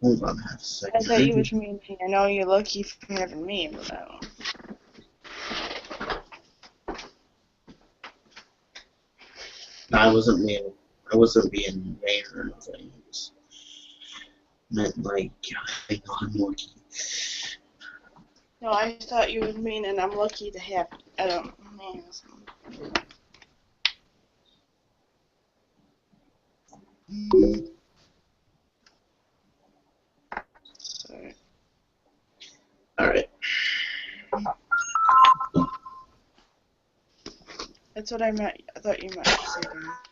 Hold on half a I thought you second. was mean. I know you're lucky for having me, but I don't. No, I wasn't being vain or anything. It just meant like I'm lucky. No, I thought you was mean, and I'm lucky to have. I don't. Man, sorry. Alright. That's what I meant. I thought you meant to say that.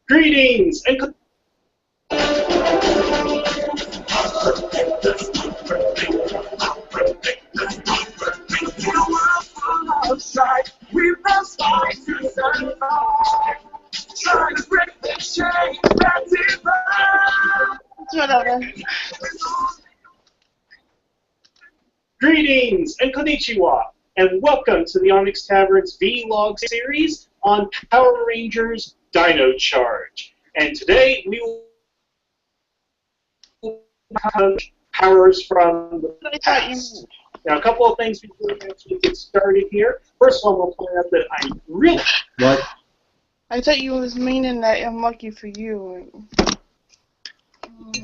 Greetings and Whatever. Greetings and konnichiwa, and welcome to the Onyx Tavern's V-Log series on Power Rangers Dino Charge. And today we will have powers from the I thought you. past. Now, a couple of things before we actually get started here. First of all, we'll point out that I'm really... What? I thought you was meaning that I'm lucky for you.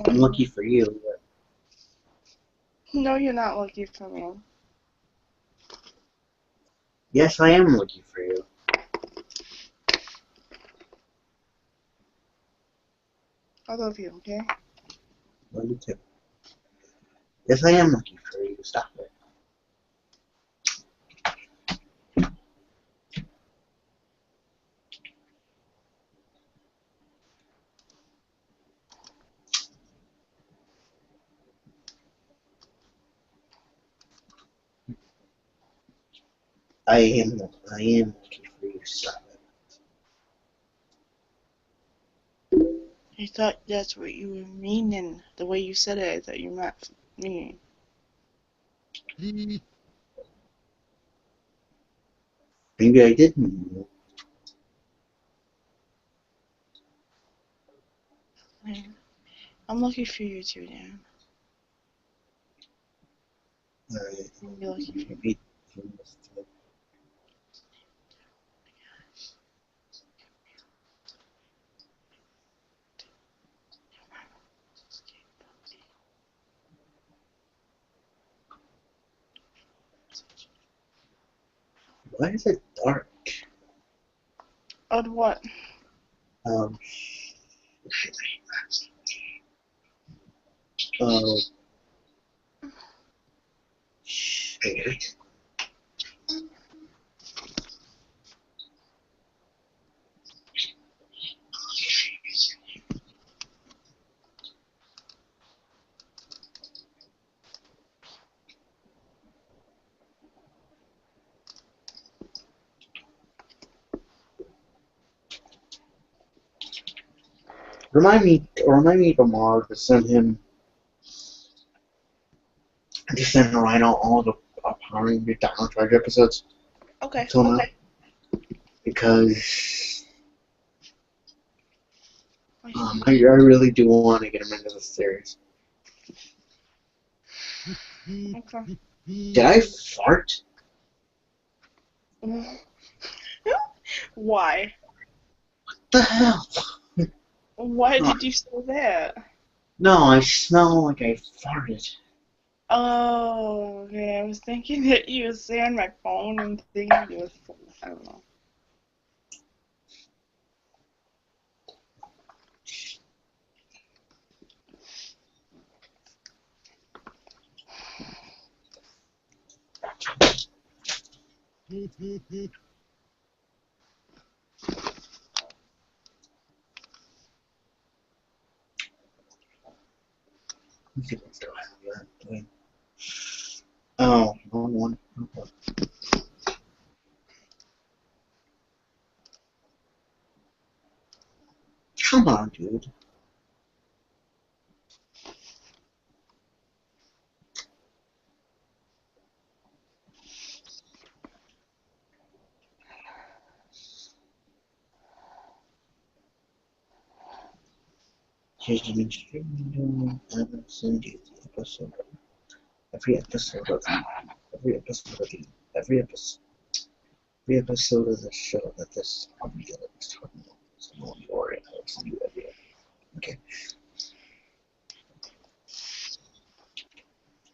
I'm lucky for you. But No, you're not lucky for me. yes, I am lucky for you. I love you, okay? Love you too. Yes, I am lucky for you. Stop it. I am lucky for you. Stop it. I thought that's what you were meaning. The way you said it, I thought you meant me. Maybe I didn't. I'm lucky for you too, Dan. Alright. I'm lucky for you. Maybe you missed it. Why is it dark? On what? Um. Oh. Shit. Remind me tomorrow to send Rhino all the Power Ranger Dino Charge episodes. Okay. Till now. Because I really do want to get him into the series. Okay. Did I fart? Why? What the hell? Why did you say that? No, I smell like I farted. Oh, okay. I was thinking that you was there on my phone and thinking you was. I don't know. Let's see what still have here. Oh, wrong one. Come on, dude. Here's the mainstream send you the episode. Every episode of every episode of every episode every episode of the show that this audio is talking about is no more. I'll send you every episode. Okay.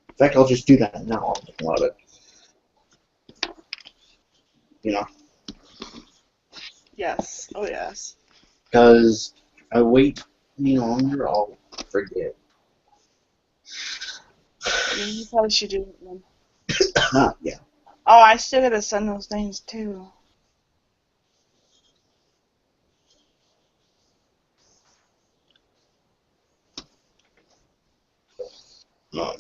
In fact, I'll just do that now. I'll think about it. You know, Yes. Oh, yes. because I wait any longer, I'll forget. You probably should do it then. Yeah. Oh, I still gotta send those things too. Well.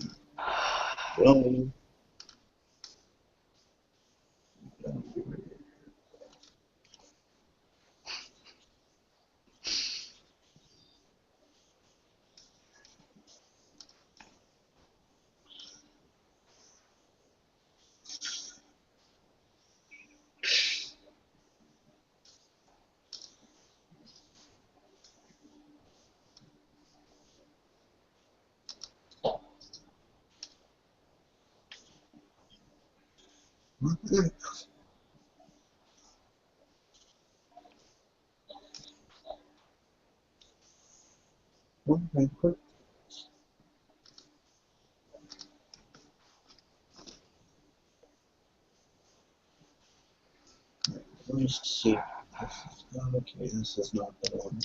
Okay, quick. Let me see. Okay, this is not the one.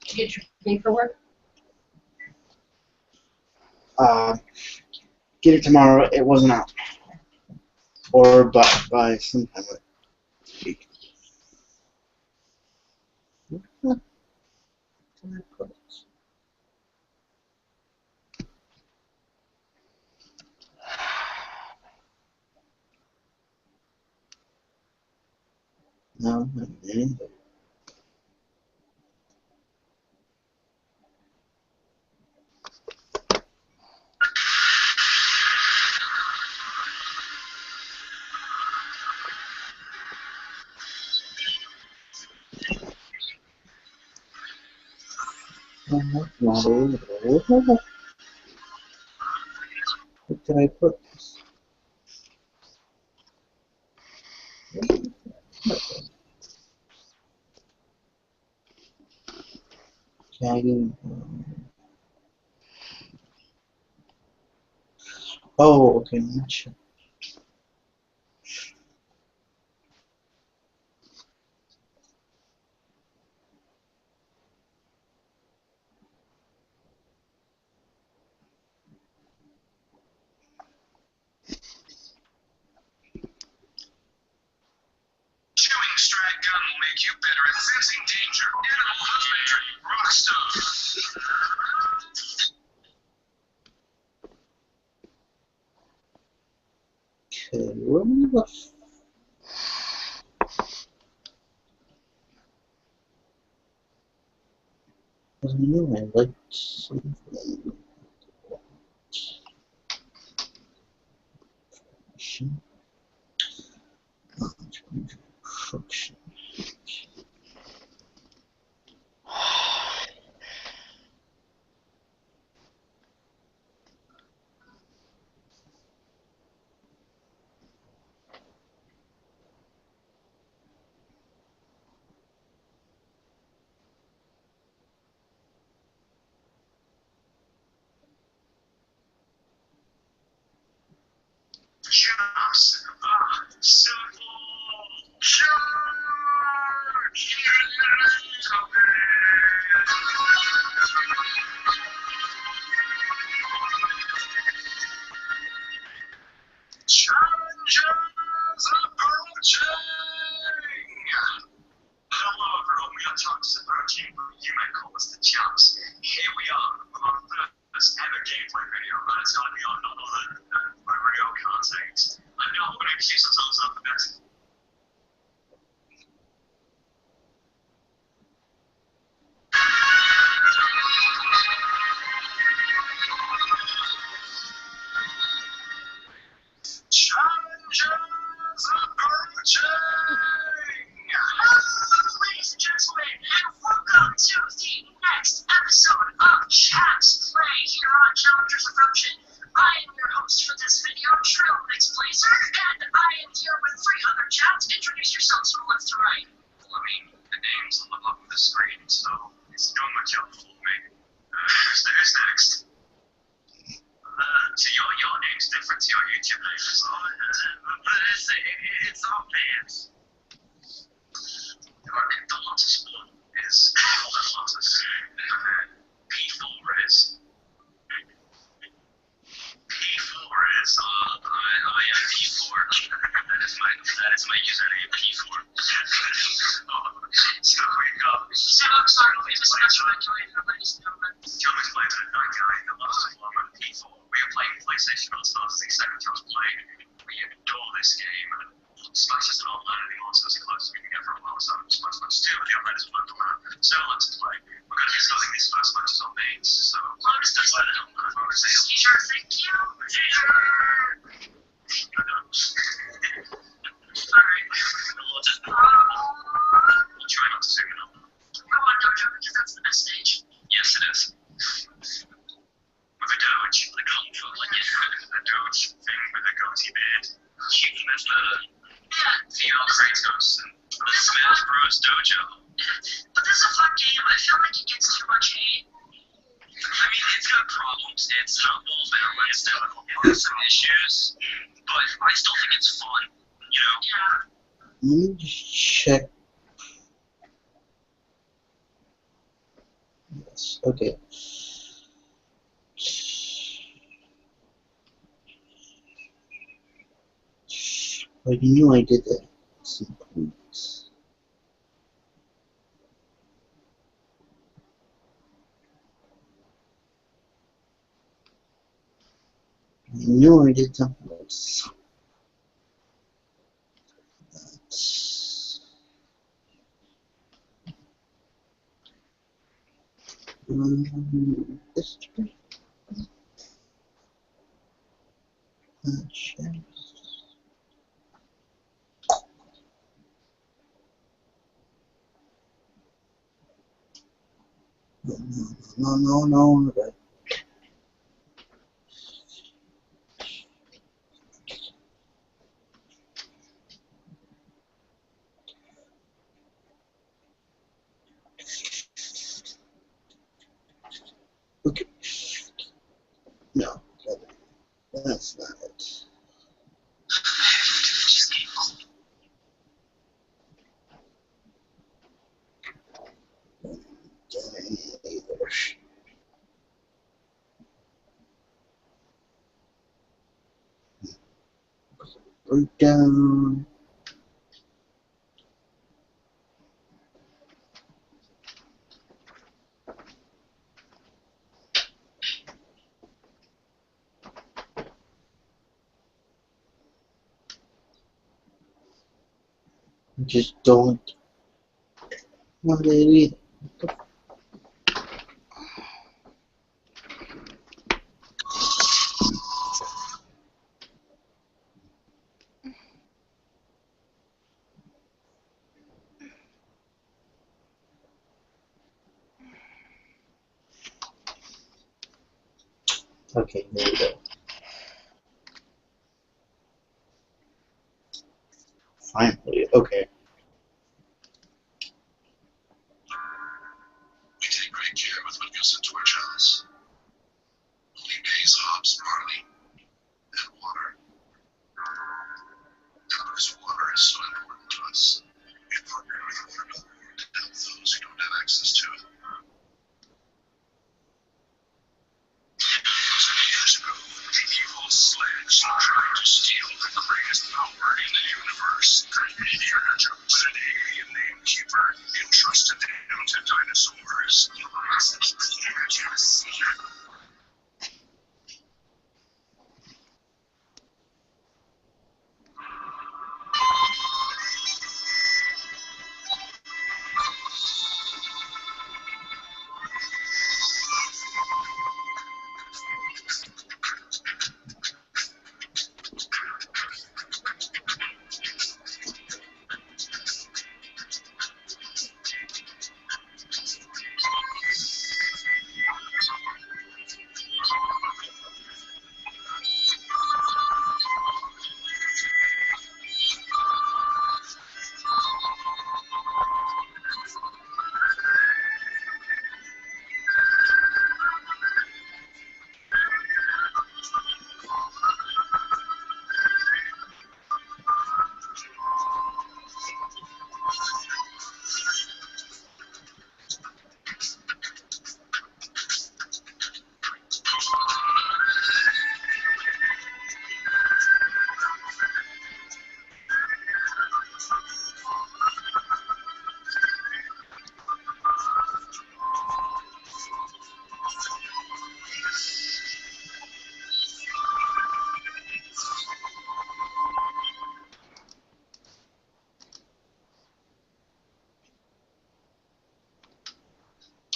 Did you get your paperwork? Get it tomorrow. It wasn't out. Or by sometime next week. No, not really. What did I put this? Tagging. Oh, okay. Mention. Chewing Strad gum will make you better at sensing danger. Animal husbandry. Rock stuff. Okay, where the was I knew I liked something. Friction. Joss. gameplay video, but it's going to be on all the real content. I know when I see sometimes not the best. Challenges approaching! Hello, ladies and gentlemen, and welcome to the next episode of Chat's Play here on Challengers Approaching. I am your host for this video, Trill Mix Blazer, and I am here with 3 other chats. Introduce yourselves from left to right. Well, I mean, the name's on the bottom of the screen, so it's doing my job for me. Who's next? So your name's different to your YouTube name, so but it's all fans. Alright, the Lotus one is the Lotus. P4 is. P4 is, I am P4. That is my username, P4. So we got. So I'm sorry, we just got calculated, ladies and gentlemen. Joe explained that that guy, the Lotus one, I'm P4. We are playing PlayStation All-Stars, the second time I was playing. We adore this game, and Smash isn't online anymore, so it's as close as we can get for a while, so Smash 2, the upgrade is local now. So let's play. We're going to be starting these first matches on mains, so let's just let it on. Teacher, thank you. Teacher! Alright, we'll try not to zoom in on. Go on, Dojo, because that's the best stage. Yes, it is. With a Doge, the Kung Fu, like a Doge thing with a goatee beard. That's the Kratos and Smash Bros. Dojo. But this is a fun game. I feel like it gets too much hate. I mean, it's got problems. It's not well balanced. It has some issues, but I still think it's fun. You know? Yeah. Let me just check. Yes, okay. I knew I did that. Some points. I knew I did something else. History. No. Okay. No, that's not it. Breakdown. Just don't. What do they read? Okay, there we go. Finally, okay. We take great care with what goes into our chalice. Only maize, hops, barley, and water. Now, because water is so important to us, we partner with Water.org to help those who don't have access to it. Years ago, the evil sledge tried to steal the greatest power in the universe. Indiana Jones, an alien named Keeper, entrusted him to dinosaurs.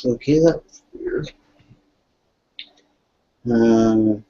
Okay, that's weird. Um,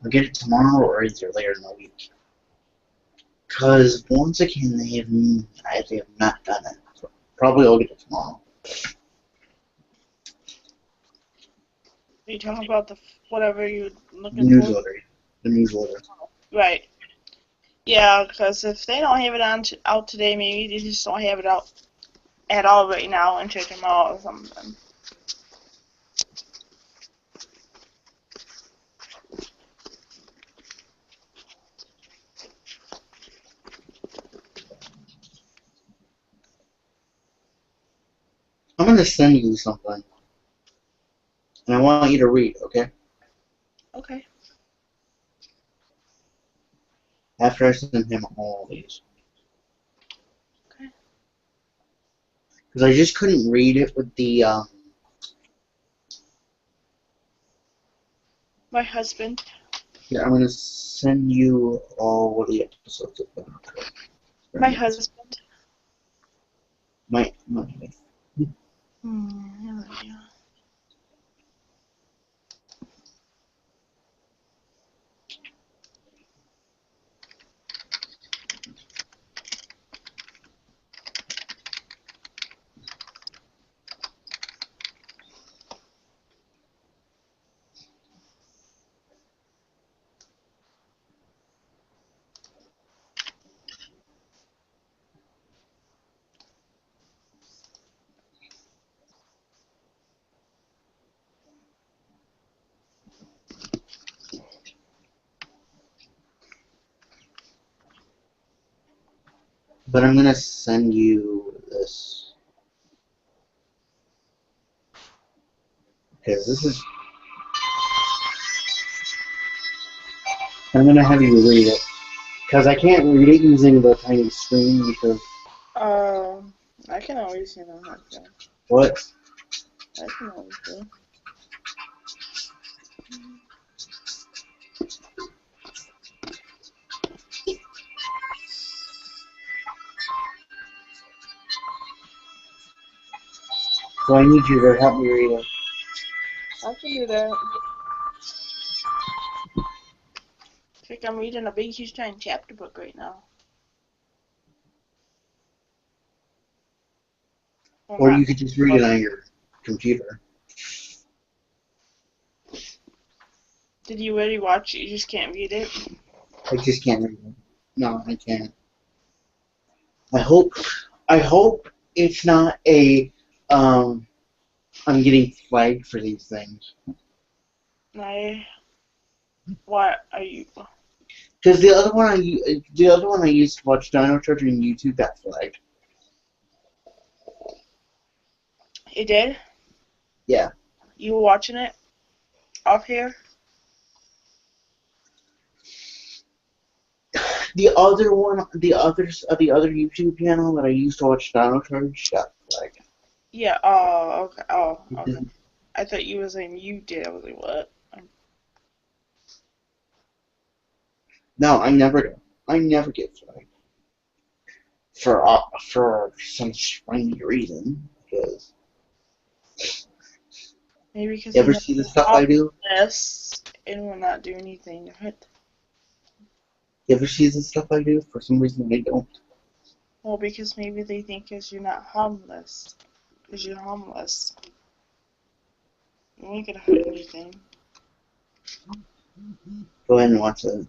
I'll get it tomorrow or either later in the week. Because once again, they have not done it. So probably I'll get it tomorrow. Are you talking about the whatever you're The looking for? newsletter. The newsletter. Right. Yeah, because if they don't have it out today, maybe they just don't have it out at all right now until tomorrow or something. I'm going to send you something. And I want you to read, okay? Okay. After I send him all these. Okay. Because I just couldn't read it with the, My husband. Yeah, I'm going to send you all the episodes of that. My husband. My Yeah. But I'm going to send you this. Because this is... I'm going to have you read it. Because I can't read it using the tiny screen because... I can always, What? I can always do. So I need you to help me read it. I can do that. I think I'm reading a big, huge, giant chapter book right now. Well, Or not- you could just read it on your computer. Did you already watch it? You just can't read it? I just can't read it. No, I can't. I hope it's not a, I'm getting flagged for these things. Why are you? Because the other one I used to watch Dino Charge on YouTube got flagged. It did? Yeah. You were watching it? Off here? The other YouTube channel that I used to watch Dino Charge got flagged. Yeah, oh, okay. Oh, okay. I thought you were saying you did. I was like, what? No, I never get flagged. For some strange reason. Because Maybe because you ever see the stuff I do? Yes, and will not do anything. Right? You ever see the stuff I do? For some reason I don't. Well, because maybe they think because you're not homeless. Because you're homeless. You ain't gonna hurt anything. Go ahead and watch it.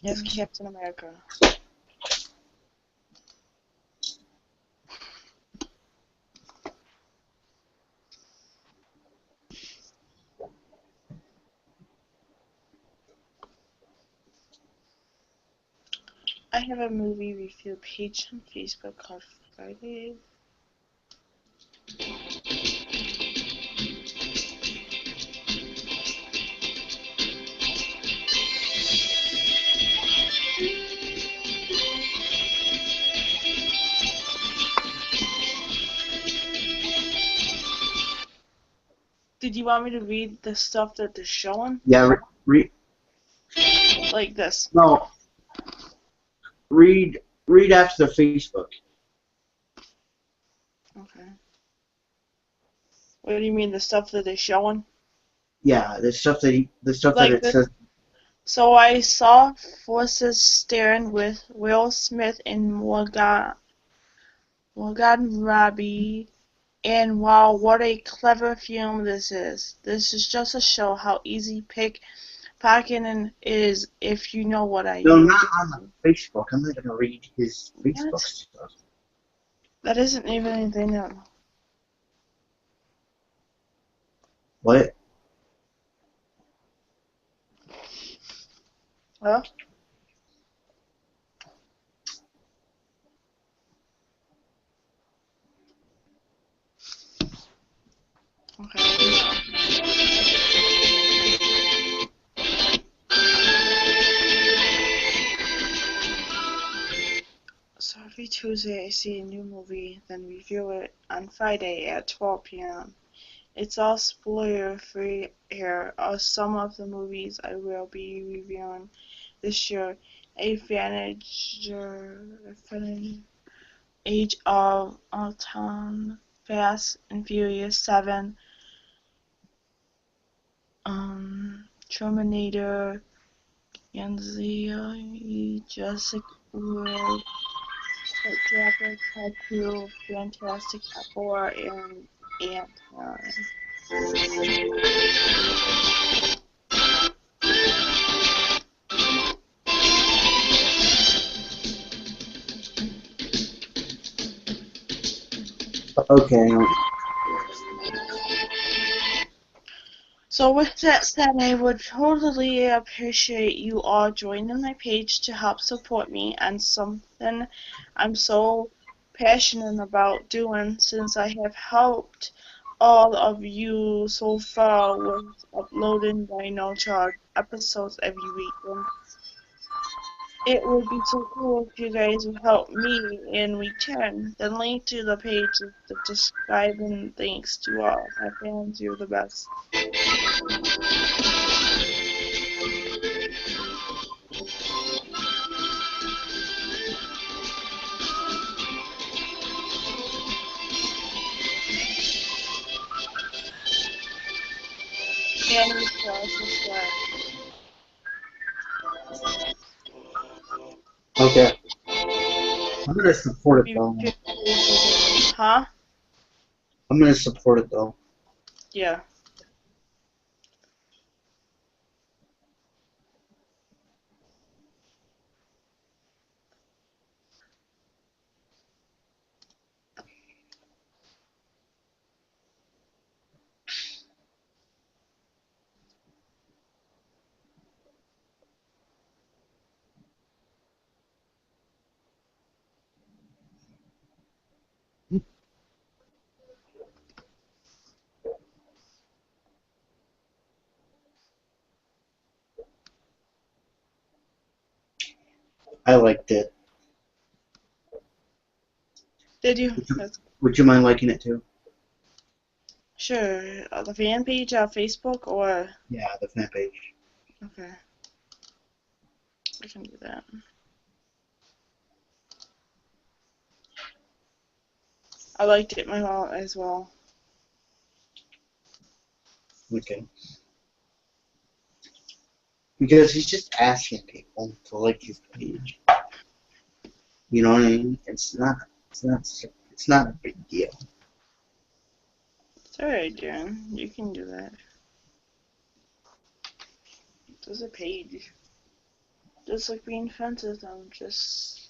Yes, Captain America. I have a movie review page on Facebook called Friday. Did you want me to read the stuff that they're showing? Yeah, Like this. no. Read after the Facebook. Okay. What do you mean, the stuff that they're showing? Yeah, the stuff that Like it this? says. So I saw Forces Staring with Will Smith and Morgan Robbie. And wow, what a clever film this is. This is just to show how easy pickpocketing is if you know what I No, mean. not on the Facebook. I'm not gonna read his Facebook What? stuff. That isn't even anything new. What? Huh? Okay. So every Tuesday I see a new movie, then review it on Friday at 12 p.m. It's all spoiler free here are some of the movies I will be reviewing this year. Advantage Age of Ultron, Fast and Furious 7, Terminator, Yanzia, Jurassic World, Trapper, Tycoon, Fantastic Four, and Ant-Man. Okay. So with that said, I would totally appreciate you all joining my page to help support me on something I'm so passionate about doing, since I have helped all of you so far with uploading Dino Charge episodes every week. And it would be so cool if you guys would help me in return. The link to the page is the describing. Thanks to all my fans. You're the best. And subscribe. Okay. I'm gonna support it though. Huh? I'm gonna support it though. Yeah. I liked it. Did you? Would you mind liking it too? Sure. The fan page on Facebook or? Yeah, the fan page. Okay. I can do that. I liked it as well. Okay. Because he's just asking people to like his page. You know what I mean? It's not a big deal. It's alright, Darren. You can do that. There's a page. Just like being friends with them, just...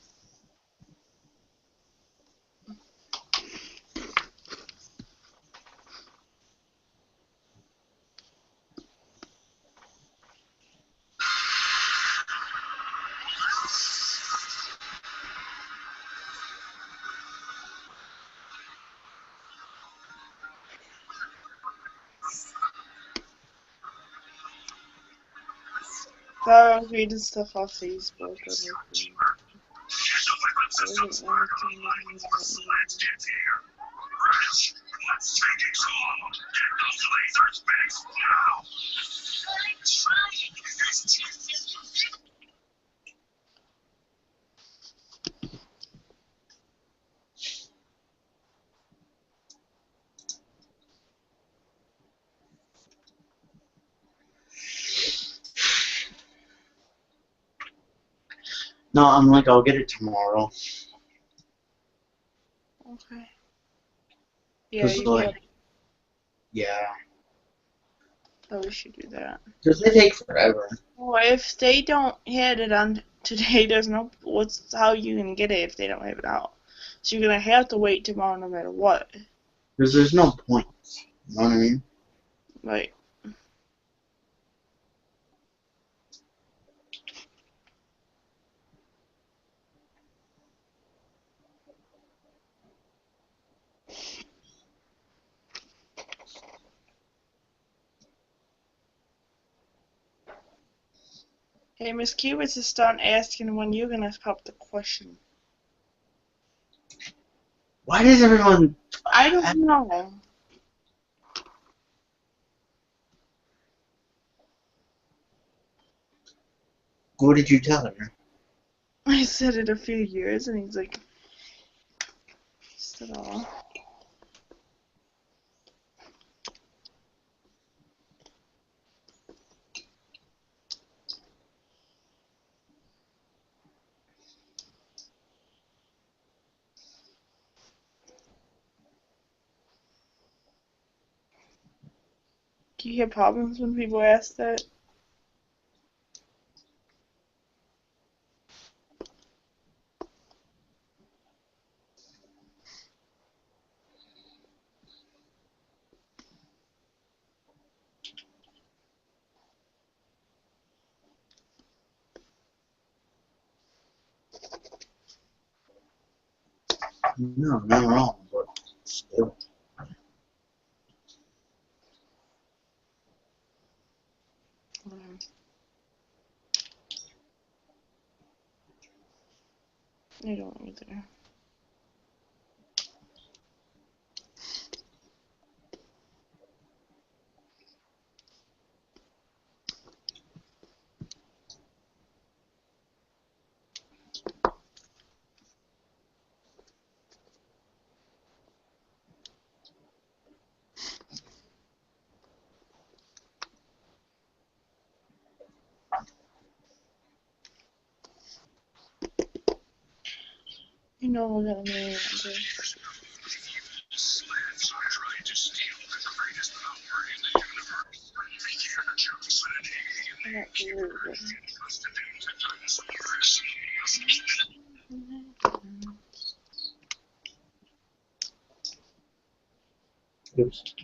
If I was reading stuff off Facebook, I wasn't anything No, I'm like, I'll get it tomorrow. Okay. Yeah, 'Cause, you like, can. yeah. Oh, we should do that. Because they take forever. Well, if they don't hit it on today, there's no... how you gonna get it if they don't have it out? So you're gonna have to wait tomorrow no matter what. Because there's no point. You know what I mean? Like... Hey, Miss Cubits is starting asking when you're gonna pop the question. Why does everyone... I don't know. What did you tell her? I said it a few years, and he's like, just at all. Do you have problems when people ask that? No, not wrong, but still. I don't either. You know what I mean. I don't believe it. Oops.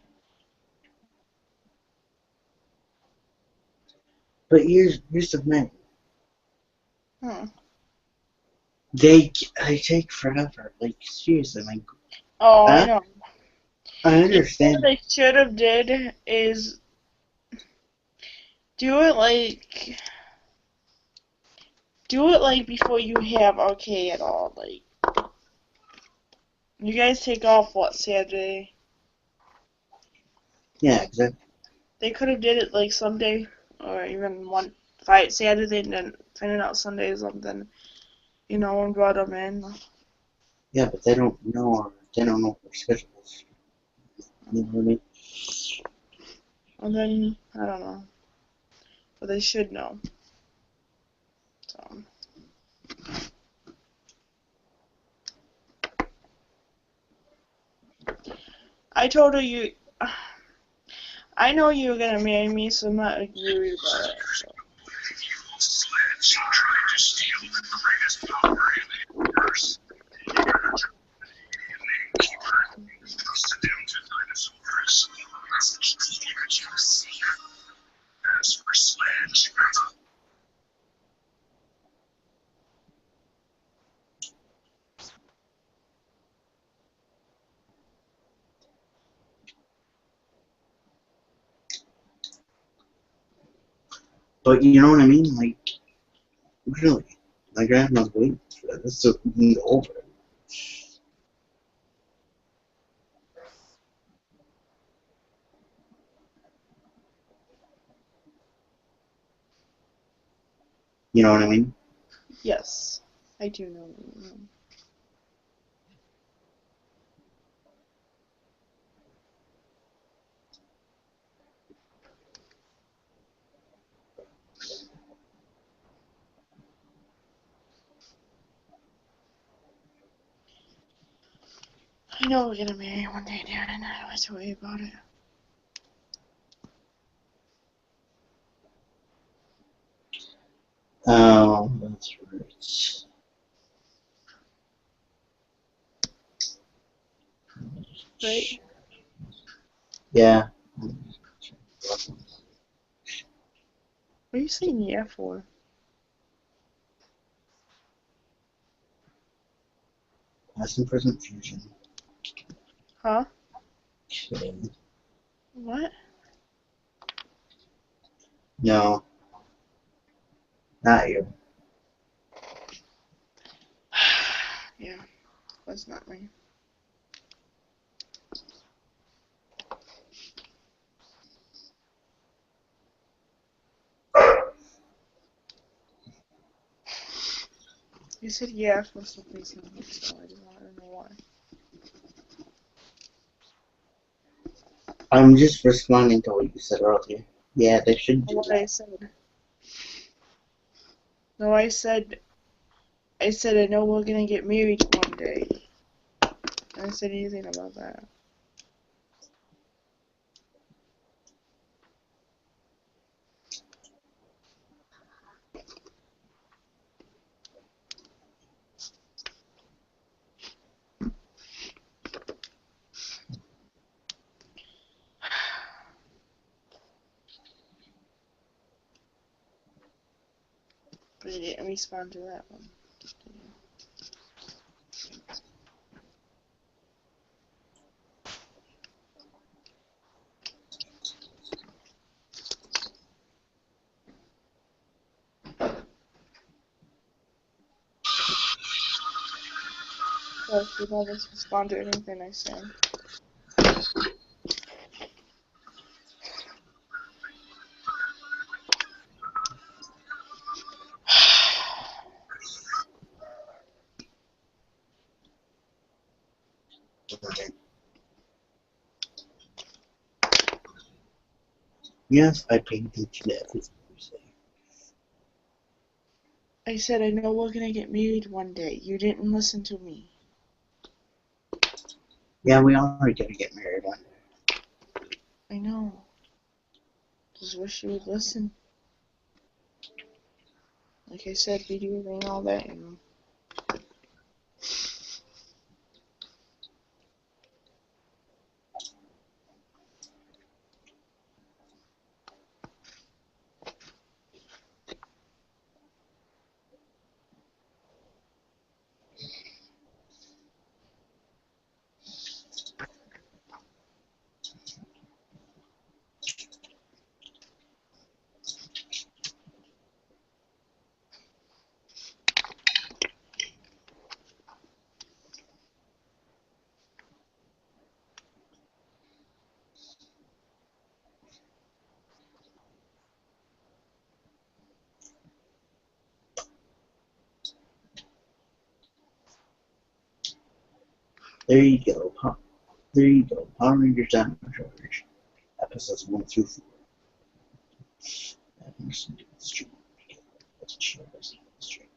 But here's the thing. They take forever. Like, seriously, like... Oh, I know. I understand. What they should have did is do it like before you have RK at all. Like, you guys take off what, Saturday? Yeah, exactly. They could have did it like Sunday or even one fight Saturday and then find it out Sunday or something. You know, and brought them in. Yeah, but they don't know their schedules. You know what I mean? And then, I don't know. But they should know. So. I told her you. I know you were gonna marry me, so I'm not like worried about it. So. Evil sledge tried to steal the greatest power in the universe. Keeper trusted him to dinosaurs. Keep you safe. As for Sledge, But you know what I mean? Like, really, my grandma's waiting for this to be over. You know what I mean? Yes, I do know. I know we're gonna marry one day, Darren. I don't have to worry about it. Oh, that's right. Right? Yeah. What are you saying yeah for? Past and present fusion. Huh? Okay. What? No. Not you. Yeah, that's not me. You said yeah for something, so I didn't want to know why. I'm just responding to what you said earlier. Yeah, they should do What that. I said. No, I said I know we're gonna get married one day. I didn't say anything about that. But I didn't respond to that one. So if you don't respond to anything I say. Yes, I paid attention to everything you say. I said I know we're gonna get married one day. You didn't listen to me. Yeah, we are gonna get married one day. I know. Just wish you would listen. Like I said, video and all that, you know. There you go. There you go. Power Rangers Dino Charge. Episodes 1 through 4. Let's chill this stream.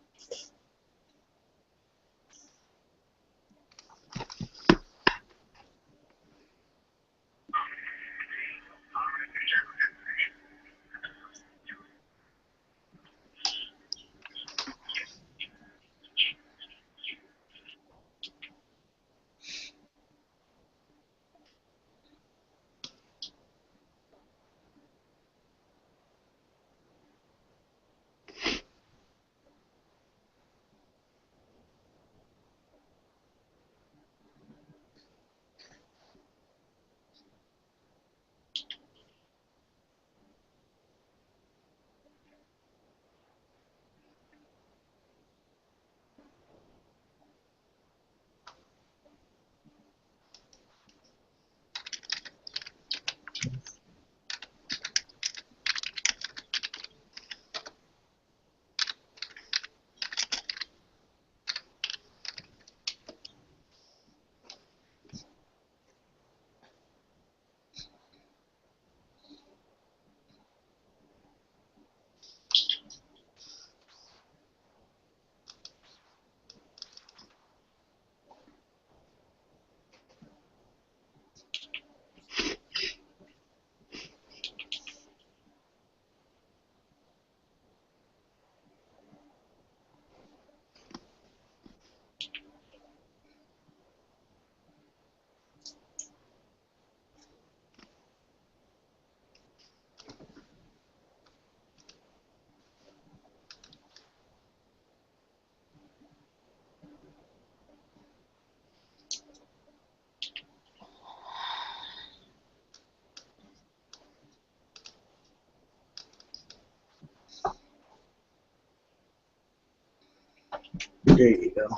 There you go.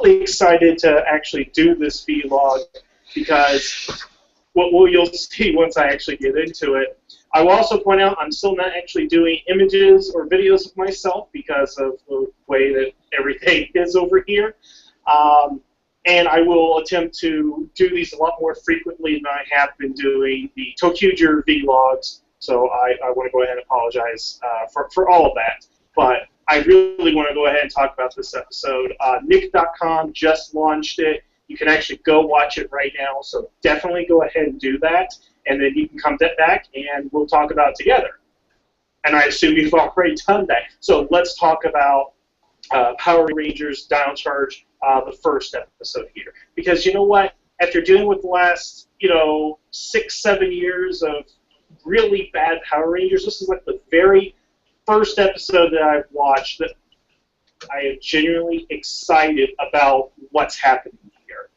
Really excited to actually do this vlog because what you'll see once I actually get into it. I will also point out I'm still not actually doing images or videos of myself because of the way that everything is over here. And I will attempt to do these a lot more frequently than I have been doing the ToQger vlogs. So I want to go ahead and apologize for all of that. But I really want to go ahead and talk about this episode. Nick.com just launched it. You can actually go watch it right now, so definitely go ahead and do that, and then you can come back and we'll talk about it together. And I assume you've already done that. So let's talk about Power Rangers Dino Charge, the first episode here. Because you know what? After dealing with the last, 6-7 years of really bad Power Rangers, this is like the very first episode that I've watched that I am genuinely excited about what's happening here.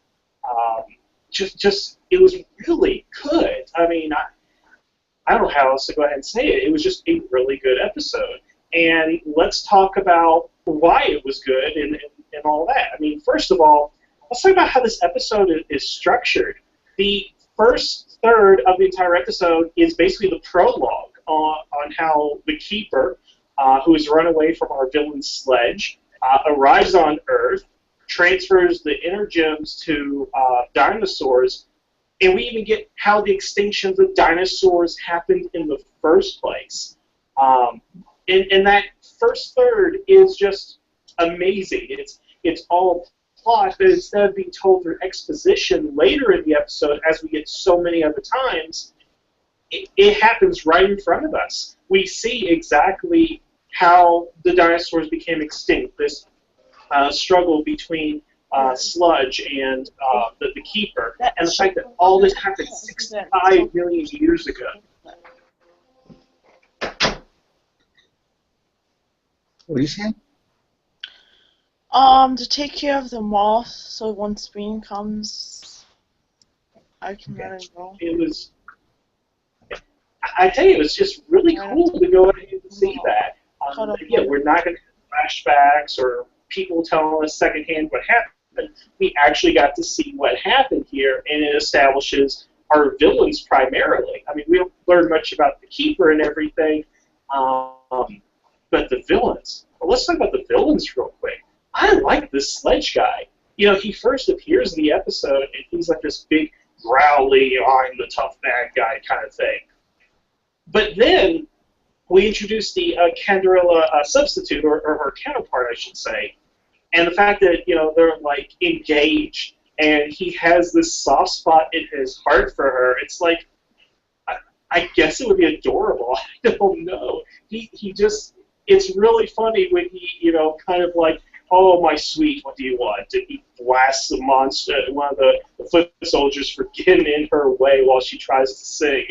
It was really good. I mean, I don't know how else to go ahead and say it. It was just a really good episode. And let's talk about why it was good and all that. I mean, first of all, let's talk about how this episode is structured. The first third of the entire episode is basically the prologue on how the Keeper, who has run away from our villain Sledge, arrives on Earth, transfers the inner gems to dinosaurs, and we even get how the extinction of the dinosaurs happened in the first place. And that first third is just amazing. It's all plot, but instead of being told through exposition later in the episode, as we get so many other times, it happens right in front of us. We see exactly how the dinosaurs became extinct, this struggle between Sludge and the Keeper, and the fact that all this happened 65 million years ago. What are you saying? To take care of the moth, so when spring comes, I can let it go. It was, I tell you, it was just really cool to go ahead and see that. Again, we're not going to have flashbacks or people telling us secondhand what happened. We actually got to see what happened here, and it establishes our villains primarily. I mean, we don't learn much about the Keeper and everything, but the villains. Well, let's talk about the villains real quick. I like this Sledge guy. He first appears in the episode, and he's like this big, growly, I'm the tough bad guy kind of thing. But then we introduce the Canderilla substitute, or her counterpart, I should say, and the fact that they're like engaged, and he has this soft spot in his heart for her. It's like, I guess it would be adorable. I don't know. He just, it's really funny when he kind of like, oh my sweet, what do you want? And he blasts the monster, one of the foot soldiers, for getting in her way while she tries to sing.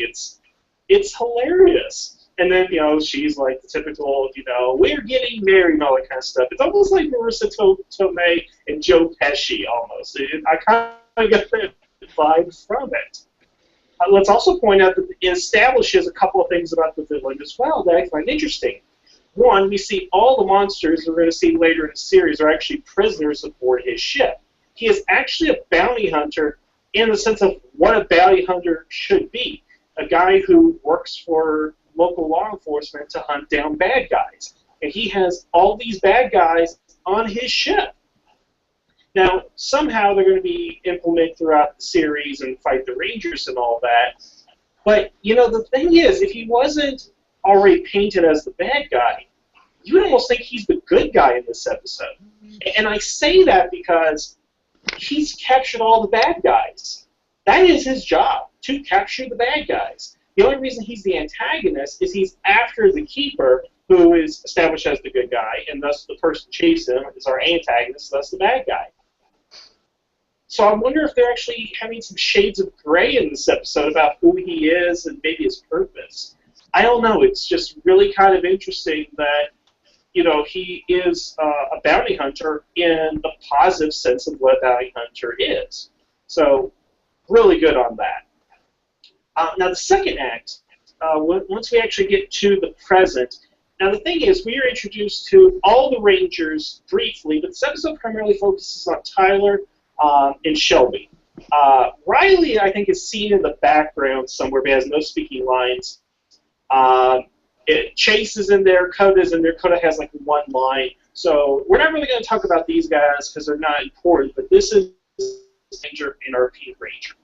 It's hilarious. And then, she's like the typical, we're getting married and all that kind of stuff. It's almost like Marissa Tomei and Joe Pesci, almost. I kind of get that vibe from it. Let's also point out that it establishes a couple of things about the villain as well that I find interesting. One, we see all the monsters we're going to see later in the series are actually prisoners aboard his ship. He is actually a bounty hunter in the sense of what a bounty hunter should be. A guy who works for local law enforcement to hunt down bad guys. And he has all these bad guys on his ship. Now, somehow they're going to be implemented throughout the series and fight the Rangers and all that. But, the thing is, if he wasn't already painted as the bad guy, you would almost think he's the good guy in this episode. And I say that because he's captured all the bad guys. That is his job, to capture the bad guys. The only reason he's the antagonist is he's after the Keeper, who is established as the good guy, and thus the person chasing him is our antagonist, thus the bad guy. So I wonder if they're actually having some shades of gray in this episode about who he is and maybe his purpose. I don't know. It's just really kind of interesting that, he is a bounty hunter in the positive sense of what a bounty hunter is. So, really good on that. Now the second act, once we actually get to the present, now the thing is we are introduced to all the Rangers briefly, but this episode primarily focuses on Tyler and Shelby. Riley, I think, is seen in the background somewhere, but has no speaking lines. Chase is in there, Coda is in there. Coda has like one line. So we're not really going to talk about these guys because they're not important, but this is Ranger and our Pink Ranger.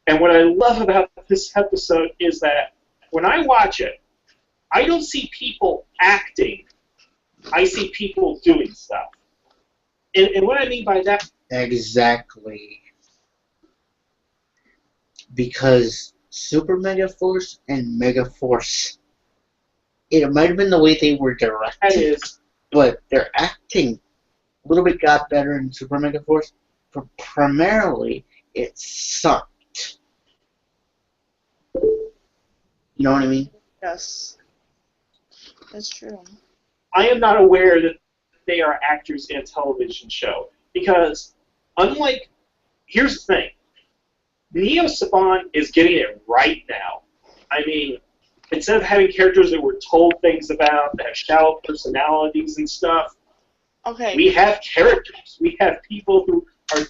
And what I love about this episode is that when I watch it, I don't see people acting. I see people doing stuff. And what I mean by that... Exactly. Because Super Mega Force and Mega Force, it might have been the way they were directed, That is, but their acting a little bit got better in Super Mega Force, but primarily it sucked. You know what I mean? Yes. That's true. I am not aware that they are actors in a television show. Because, unlike... Here's the thing. Neo Saban is getting it right now. I mean, instead of having characters that we're told things about, that have shallow personalities and stuff, Okay. we have characters. We have people who are...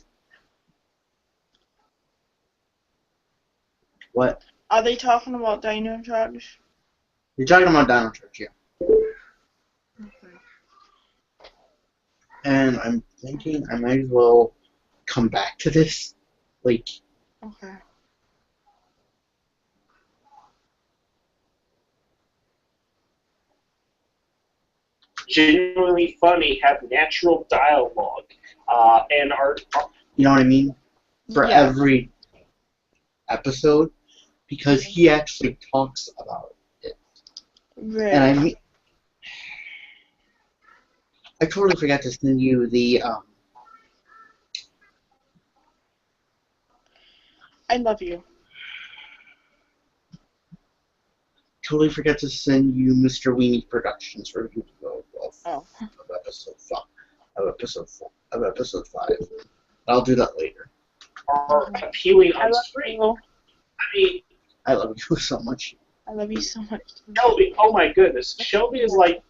What? Are they talking about Dino Charge? You're talking about Dino Charge, yeah. Okay. And I'm thinking I might as well come back to this. Like, Okay. genuinely funny, have natural dialogue, and are... you know what I mean? For Yeah. every episode, because he actually talks about it. Right. And I mean, I totally forgot to send you the I love you. totally forgot to send you Mr. Weenie Productions review Oh. of episode 5. I'll do that later. are appealing I on love screen. you. I mean, I love you so much. I love you so much. Shelby, oh my goodness. Shelby is like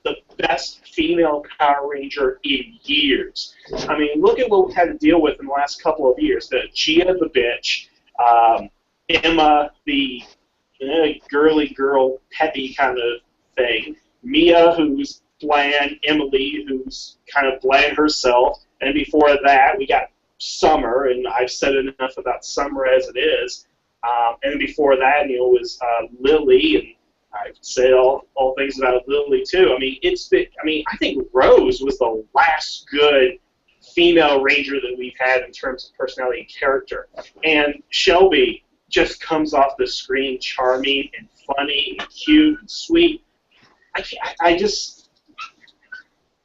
the best female Power Ranger in years. I mean, look at what we've had to deal with in the last couple of years. The Gia the bitch, Emma the girly girl, peppy kind of thing, Mia who's bland, Emily who's kind of bland herself, and before that we got Summer, and I've said enough about Summer as it is. And before that, you know, was Lily, and I've said all things about Lily too. I mean, I think Rose was the last good female Ranger that we've had in terms of personality and character. And Shelby just comes off the screen charming and funny and cute and sweet. I just,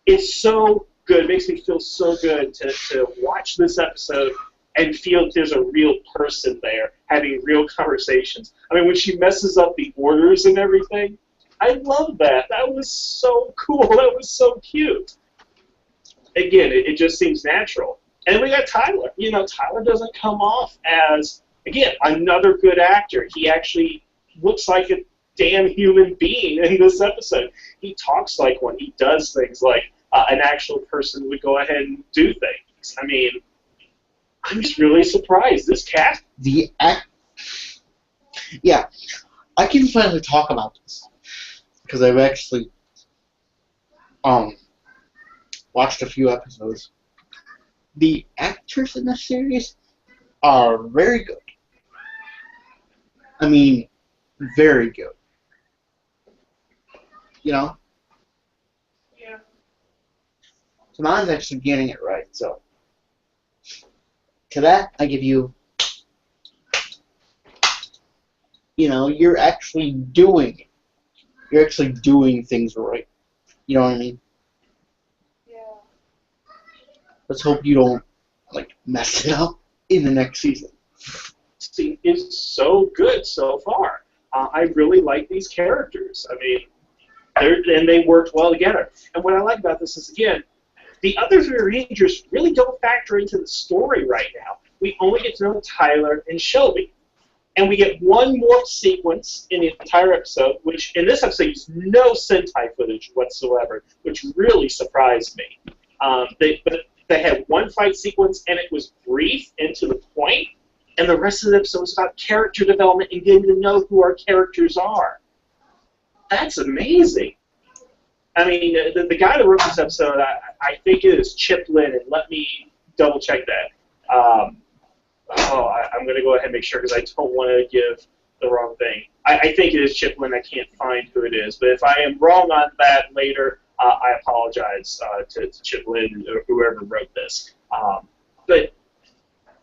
it's so good. It makes me feel so good to watch this episode and feel that there's a real person there having real conversations. I mean, when she messes up the orders and everything, I love that. That was so cool. That was so cute. Again, it just seems natural. And we got Tyler. You know, Tyler doesn't come off as, again, another good actor. He actually looks like a damn human being in this episode. He talks like one. He does things like an actual person would go ahead and do things. I mean, I'm just really surprised. This cast... Yeah, I can finally talk about this because I've actually watched a few episodes. The actors in the series are very good. I mean, very good. You know? Yeah. Saman's actually getting it right, so. To that, I give you, you know, you're actually doing it. You're actually doing things right. You know what I mean? Yeah. Let's hope you don't, like, mess it up in the next season. See, it's so good so far. I really like these characters. I mean, And they worked well together. And what I like about this is, again, the other three Rangers really don't factor into the story right now. We only get to know Tyler and Shelby. And we get one more sequence in the entire episode, which in this episode used no Sentai footage whatsoever, which really surprised me. They had one fight sequence, and it was brief and to the point, and the rest of the episode was about character development and getting to know who our characters are. That's amazing. I mean, the guy that wrote this episode, I think it is Chip Lynn, and let me double check that. I'm going to go ahead and make sure because I don't want to give the wrong thing. I think it is Chip Lynn. I can't find who it is. But if I am wrong on that later, I apologize to Chip Lynn or whoever wrote this. But,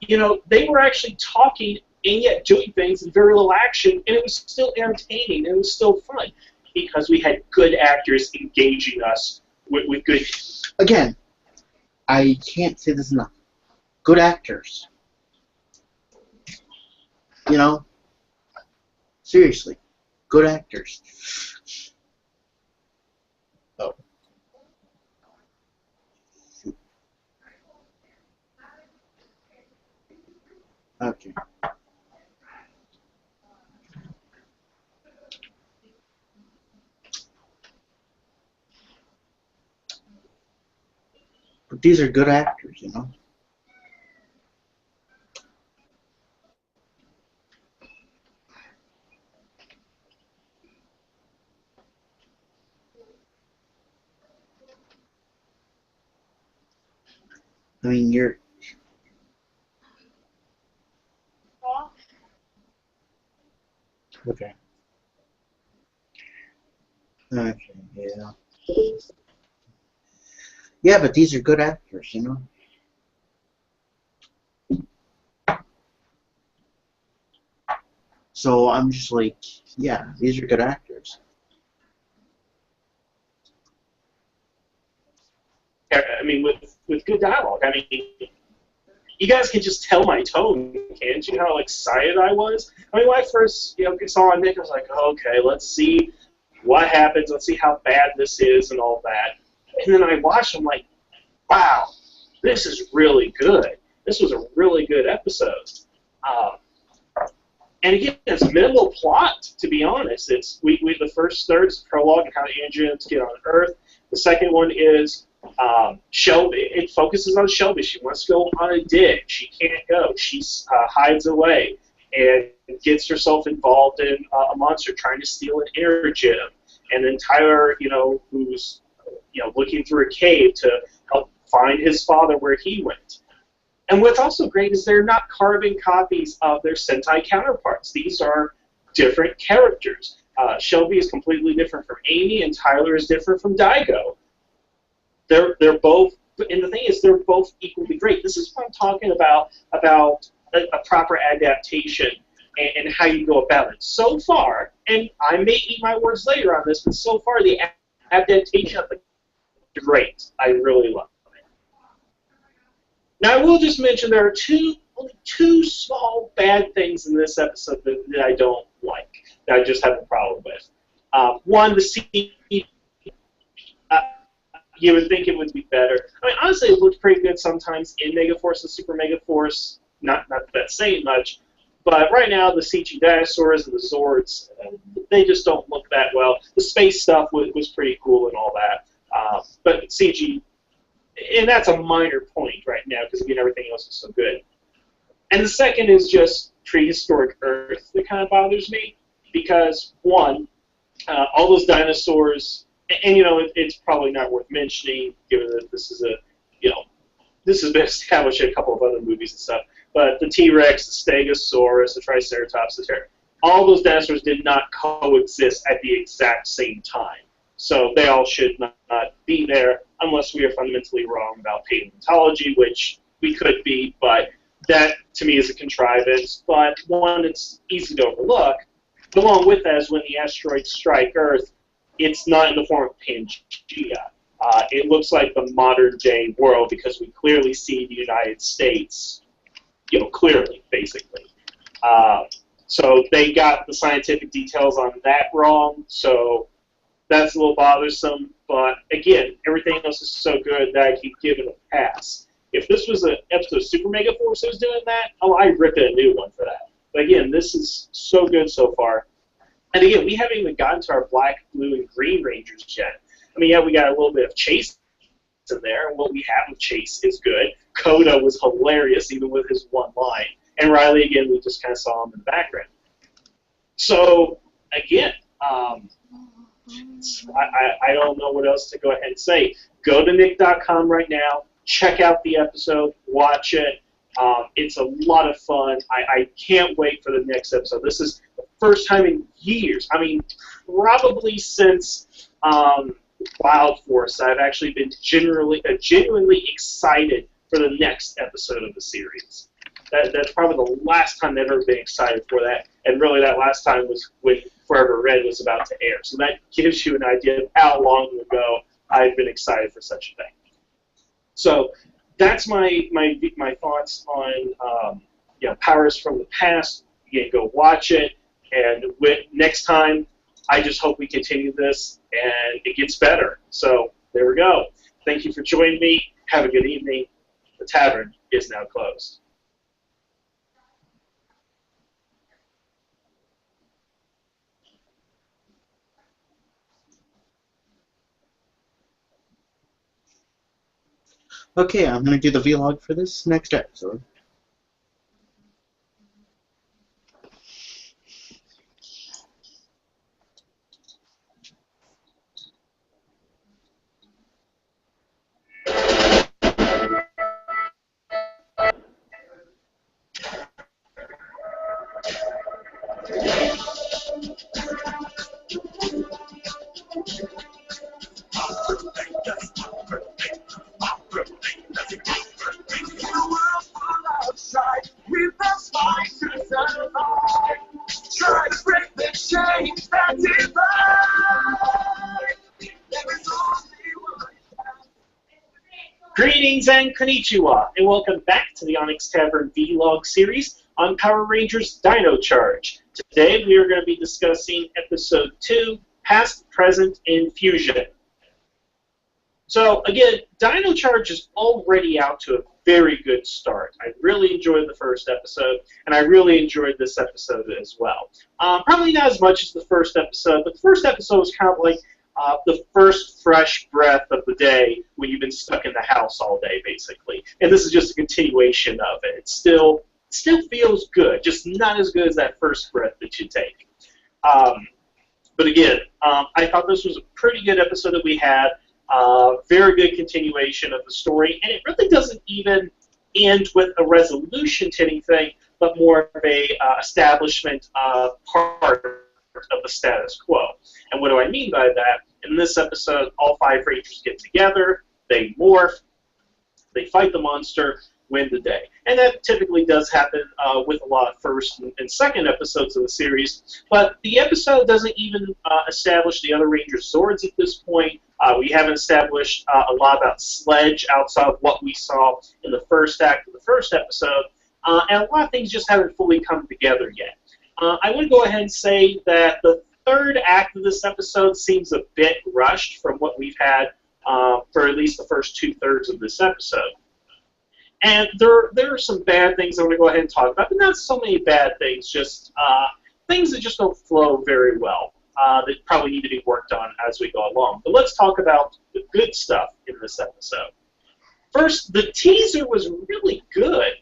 you know, they were actually talking and yet doing things in very little action, and it was still entertaining, and it was still fun because we had good actors engaging us with good... Again, I can't say this enough. Good actors. You know? Seriously. Good actors. Oh. Okay. But these are good actors, you know? I mean, you're... Okay. Okay, yeah. Yeah, but these are good actors, you know? So I'm just like, yeah, these are good actors. I mean, with good dialogue. I mean, you guys can just tell my tone, can't you? How excited I was. I mean, when I first saw on Nick, I was like, okay, let's see what happens. Let's see how bad this is and all that. And then I watched. I'm like, wow, this is really good. This was a really good episode. And again, it's minimal plot, to be honest. It's the first third is prologue and how the androids get on Earth. The second one is Shelby. It focuses on Shelby. She wants to go on a dig. She can't go. She hides away and gets herself involved in a monster trying to steal an air gym. And then Tyler, who's looking through a cave to help find his father where he went. And what's also great is they're not carbon copies of their Sentai counterparts. These are different characters. Shelby is completely different from Amy, and Tyler is different from Daigo. They're both, and the thing is, they're both equally great. This is what I'm talking about a proper adaptation and how you go about it. So far, and I may eat my words later on this, but so far the adaptation of the great. I really love it. Now, I will just mention there are only two small bad things in this episode that I don't like, that I just have a problem with. One, the CG. You would think it would be better. I mean, honestly, it looked pretty good sometimes in Megaforce and Super Megaforce. Not that saying much, but right now the CG dinosaurs and the Zords, they just don't look that well. The space stuff was pretty cool and all that, but CG, and that's a minor point right now because again everything else is so good. And the second is just prehistoric Earth that kind of bothers me because one, all those dinosaurs. And it's probably not worth mentioning, given that this is this has been established in a couple of other movies and stuff. But the T-Rex, the Stegosaurus, the Triceratops, the Pterodactyl, all those dinosaurs did not coexist at the exact same time. So they all should not be there unless we are fundamentally wrong about paleontology, which we could be. But that to me is a contrivance. But one that's easy to overlook. Along with that is when the asteroids strike Earth. It's not in the form of Pangea. It looks like the modern-day world because we clearly see the United States, clearly, basically. So they got the scientific details on that wrong. So that's a little bothersome. But again, everything else is so good that I keep giving it a pass. If this was an episode of Super Mega Force that was doing that, I'd rip it a new one for that. But again, this is so good so far. And again, we haven't even gotten to our Black, Blue, and Green Rangers yet. I mean, yeah, we got a little bit of Chase in there, and what we have with Chase is good. Koda was hilarious, even with his one line. And Riley, again, we just kind of saw him in the background. So, again, I don't know what else to go ahead and say. Go to Nick.com right now. Check out the episode. Watch it. It's a lot of fun. I can't wait for the next episode. This is the first time in years. I mean, probably since Wild Force, I've actually been genuinely excited for the next episode of the series. That's probably the last time I've ever been excited for that, and really that last time was when Forever Red was about to air. So that gives you an idea of how long ago I've been excited for such a thing. So that's my thoughts on Powers from the Past. Again, go watch it, and next time, I just hope we continue this and it gets better. So there we go. Thank you for joining me. Have a good evening. The tavern is now closed. Okay, I'm going to do the vlog for this next episode. Greetings and konnichiwa, and welcome back to the Onyx Tavern vlog series on Power Rangers Dino Charge. Today we are going to be discussing Episode 2, Past, Present, and Fusion. So again, Dino Charge is already out to a very good start. I really enjoyed the first episode, and I really enjoyed this episode as well. Probably not as much as the first episode, but the first episode was kind of like the first fresh breath of the day when you've been stuck in the house all day, basically. And this is just a continuation of it. It still feels good, just not as good as that first breath that you take. But again, I thought this was a pretty good episode that we had. Very good continuation of the story, and it really doesn't even end with a resolution to anything, but more of a establishment part of the status quo. And what do I mean by that? In this episode, all 5 Rangers get together, they morph, they fight the monster, win the day. And that typically does happen with a lot of first and second episodes of the series, but the episode doesn't even establish the other Rangers' Zords at this point. We haven't established a lot about Sledge outside of what we saw in the first act of the first episode, and a lot of things just haven't fully come together yet. I would go ahead and say that the third act of this episode seems a bit rushed from what we've had for at least the first 2/3 of this episode. And there are some bad things I'm going to go ahead and talk about, but not so many bad things, just things that just don't flow very well, that probably need to be worked on as we go along. But let's talk about the good stuff in this episode. First, the teaser was really good.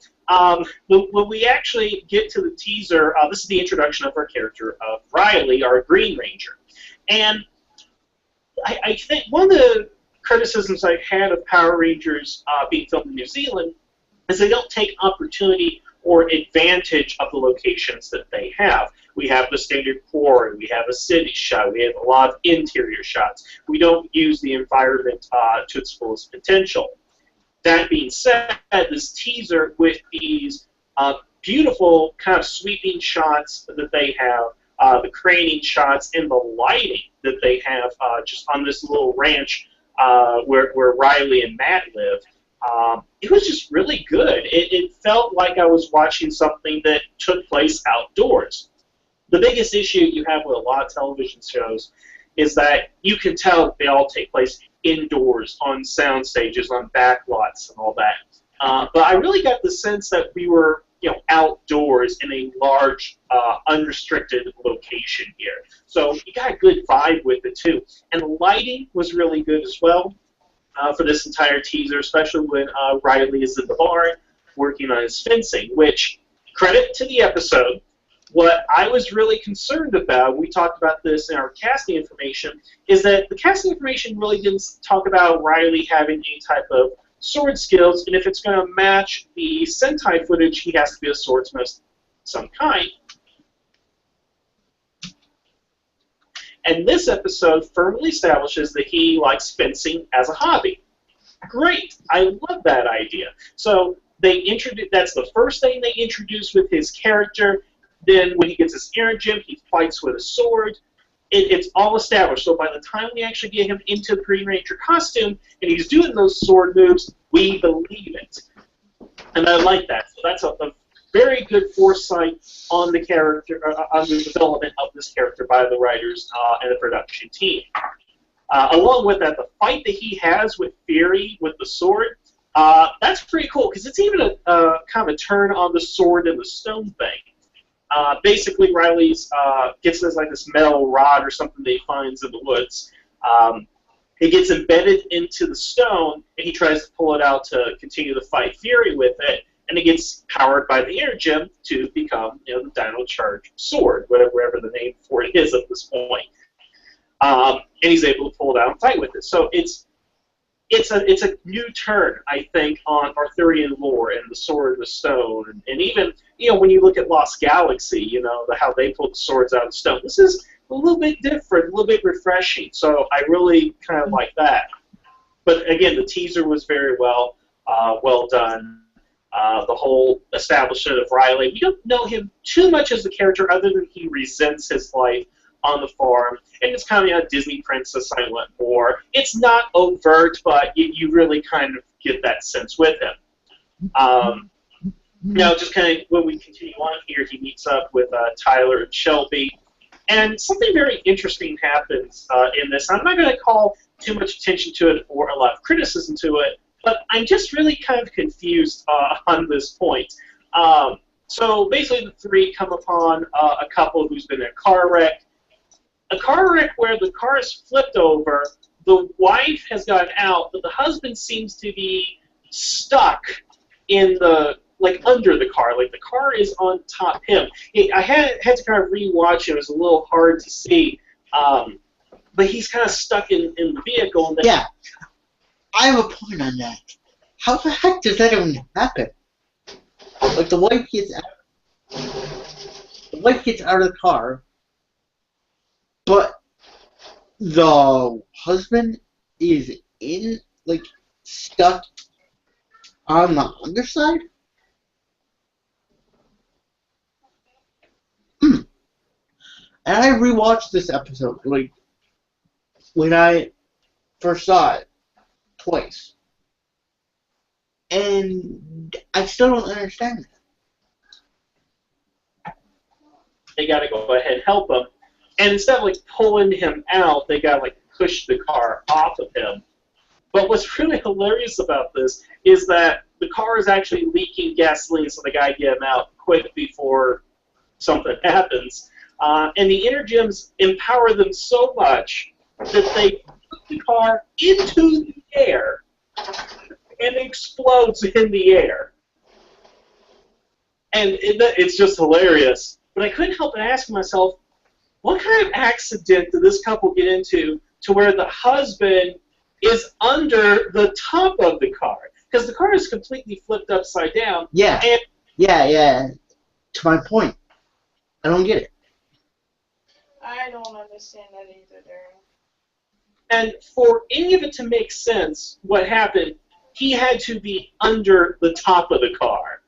When we actually get to the teaser, this is the introduction of our character, of Riley, our Green Ranger. And I think one of the criticisms I've had of Power Rangers being filmed in New Zealand is they don't take opportunity or advantage of the locations that they have. We have the standard quarry, we have a city shot, we have a lot of interior shots. We don't use the environment to its fullest potential. That being said, this teaser with these beautiful kind of sweeping shots that they have, the craning shots and the lighting that they have just on this little ranch where Riley and Matt live, it was just really good. It felt like I was watching something that took place outdoors. The biggest issue you have with a lot of television shows is that you can tell they all take place indoors, on sound stages, on backlots, and all that. But I really got the sense that we were, outdoors in a large, unrestricted location here. So you got a good vibe with it too, and the lighting was really good as well for this entire teaser, especially when Riley is in the barn working on his fencing. Which, credit to the episode. What I was really concerned about, we talked about this in our casting information, is that the casting information really didn't talk about Riley having any type of sword skills, and if it's going to match the Sentai footage, he has to be a swordsman of some kind. And this episode firmly establishes that he likes fencing as a hobby. Great! I love that idea. So that's the first thing they introduce with his character. Then when he gets his Energem, he fights with a sword. It's all established. So by the time we actually get him into the Green Ranger costume and he's doing those sword moves, we believe it. And I like that. So that's a very good foresight on the character, on the development of this character by the writers and the production team. Along with that, the fight that he has with Fury with the sword, that's pretty cool because it's even a kind of a turn on the sword and the stone thing. Basically, Riley's gets this metal rod or something that he finds in the woods. It gets embedded into the stone, and he tries to pull it out to continue to fight Fury with it, and it gets powered by the Energem to become, the Dino Charge sword, whatever the name for it is at this point. And he's able to pull it out and fight with it. So it's a new turn, I think, on Arthurian lore and the Sword and the Stone, and even when you look at Lost Galaxy, how they pull the swords out of stone. This is a little bit different, a little bit refreshing. So I really kind of like that. But again, the teaser was very well done. The whole establishment of Riley, we don't know him too much as a character, other than he resents his life on the farm, and it's kind of a Disney princess silent war. It's not overt, but you really kind of get that sense with him. Just kind of when we continue on here, he meets up with Tyler and Shelby, and something very interesting happens in this. I'm not going to call too much attention to it or a lot of criticism to it, but I'm just really kind of confused on this point. So basically the three come upon a couple who's been in a car wreck. A car wreck where the car is flipped over, the wife has gotten out, but the husband seems to be stuck in under the car. Like the car is on top of him. I had to kind of rewatch it. It was a little hard to see. But he's kind of stuck in the vehicle. And yeah. I have a point on that. How the heck does that even happen? Like the wife gets out of the car, but the husband is stuck on the underside? And I rewatched this episode, when I first saw it, twice. And I still don't understand that. They got to go ahead and help him. And instead of pulling him out, they got to push the car off of him. But what's really hilarious about this is that the car is actually leaking gasoline, so they got to get him out quick before something happens. And the Energems empower them so much that they put the car into the air and it explodes in the air. And it's just hilarious. But I couldn't help but ask myself, what kind of accident did this couple get into to where the husband is under the top of the car? Because the car is completely flipped upside down. Yeah. Yeah. To my point. I don't get it. I don't understand that either, Darren. And for any of it to make sense, what happened, he had to be under the top of the car.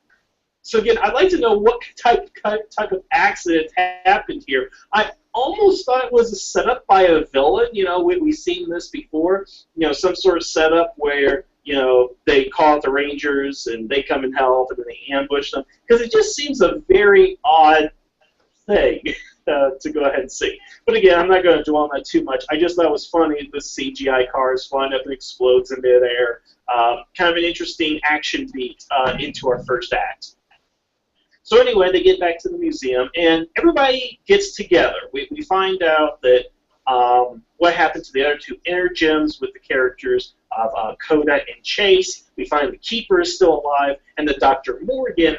So again, I'd like to know what type of accident happened here. I almost thought it was a setup by a villain. We've seen this before. Some sort of setup where they call out the Rangers and they come and help and then they ambush them. Because it just seems a very odd thing to to go ahead and see. But again, I'm not going to dwell on that too much. I just thought it was funny. The CGI cars flying up and explodes in midair. Kind of an interesting action beat into our first act. So anyway, they get back to the museum, and everybody gets together. We find out that what happened to the other two inner gems with the characters of Coda and Chase. We find the Keeper is still alive, and that Dr. Morgan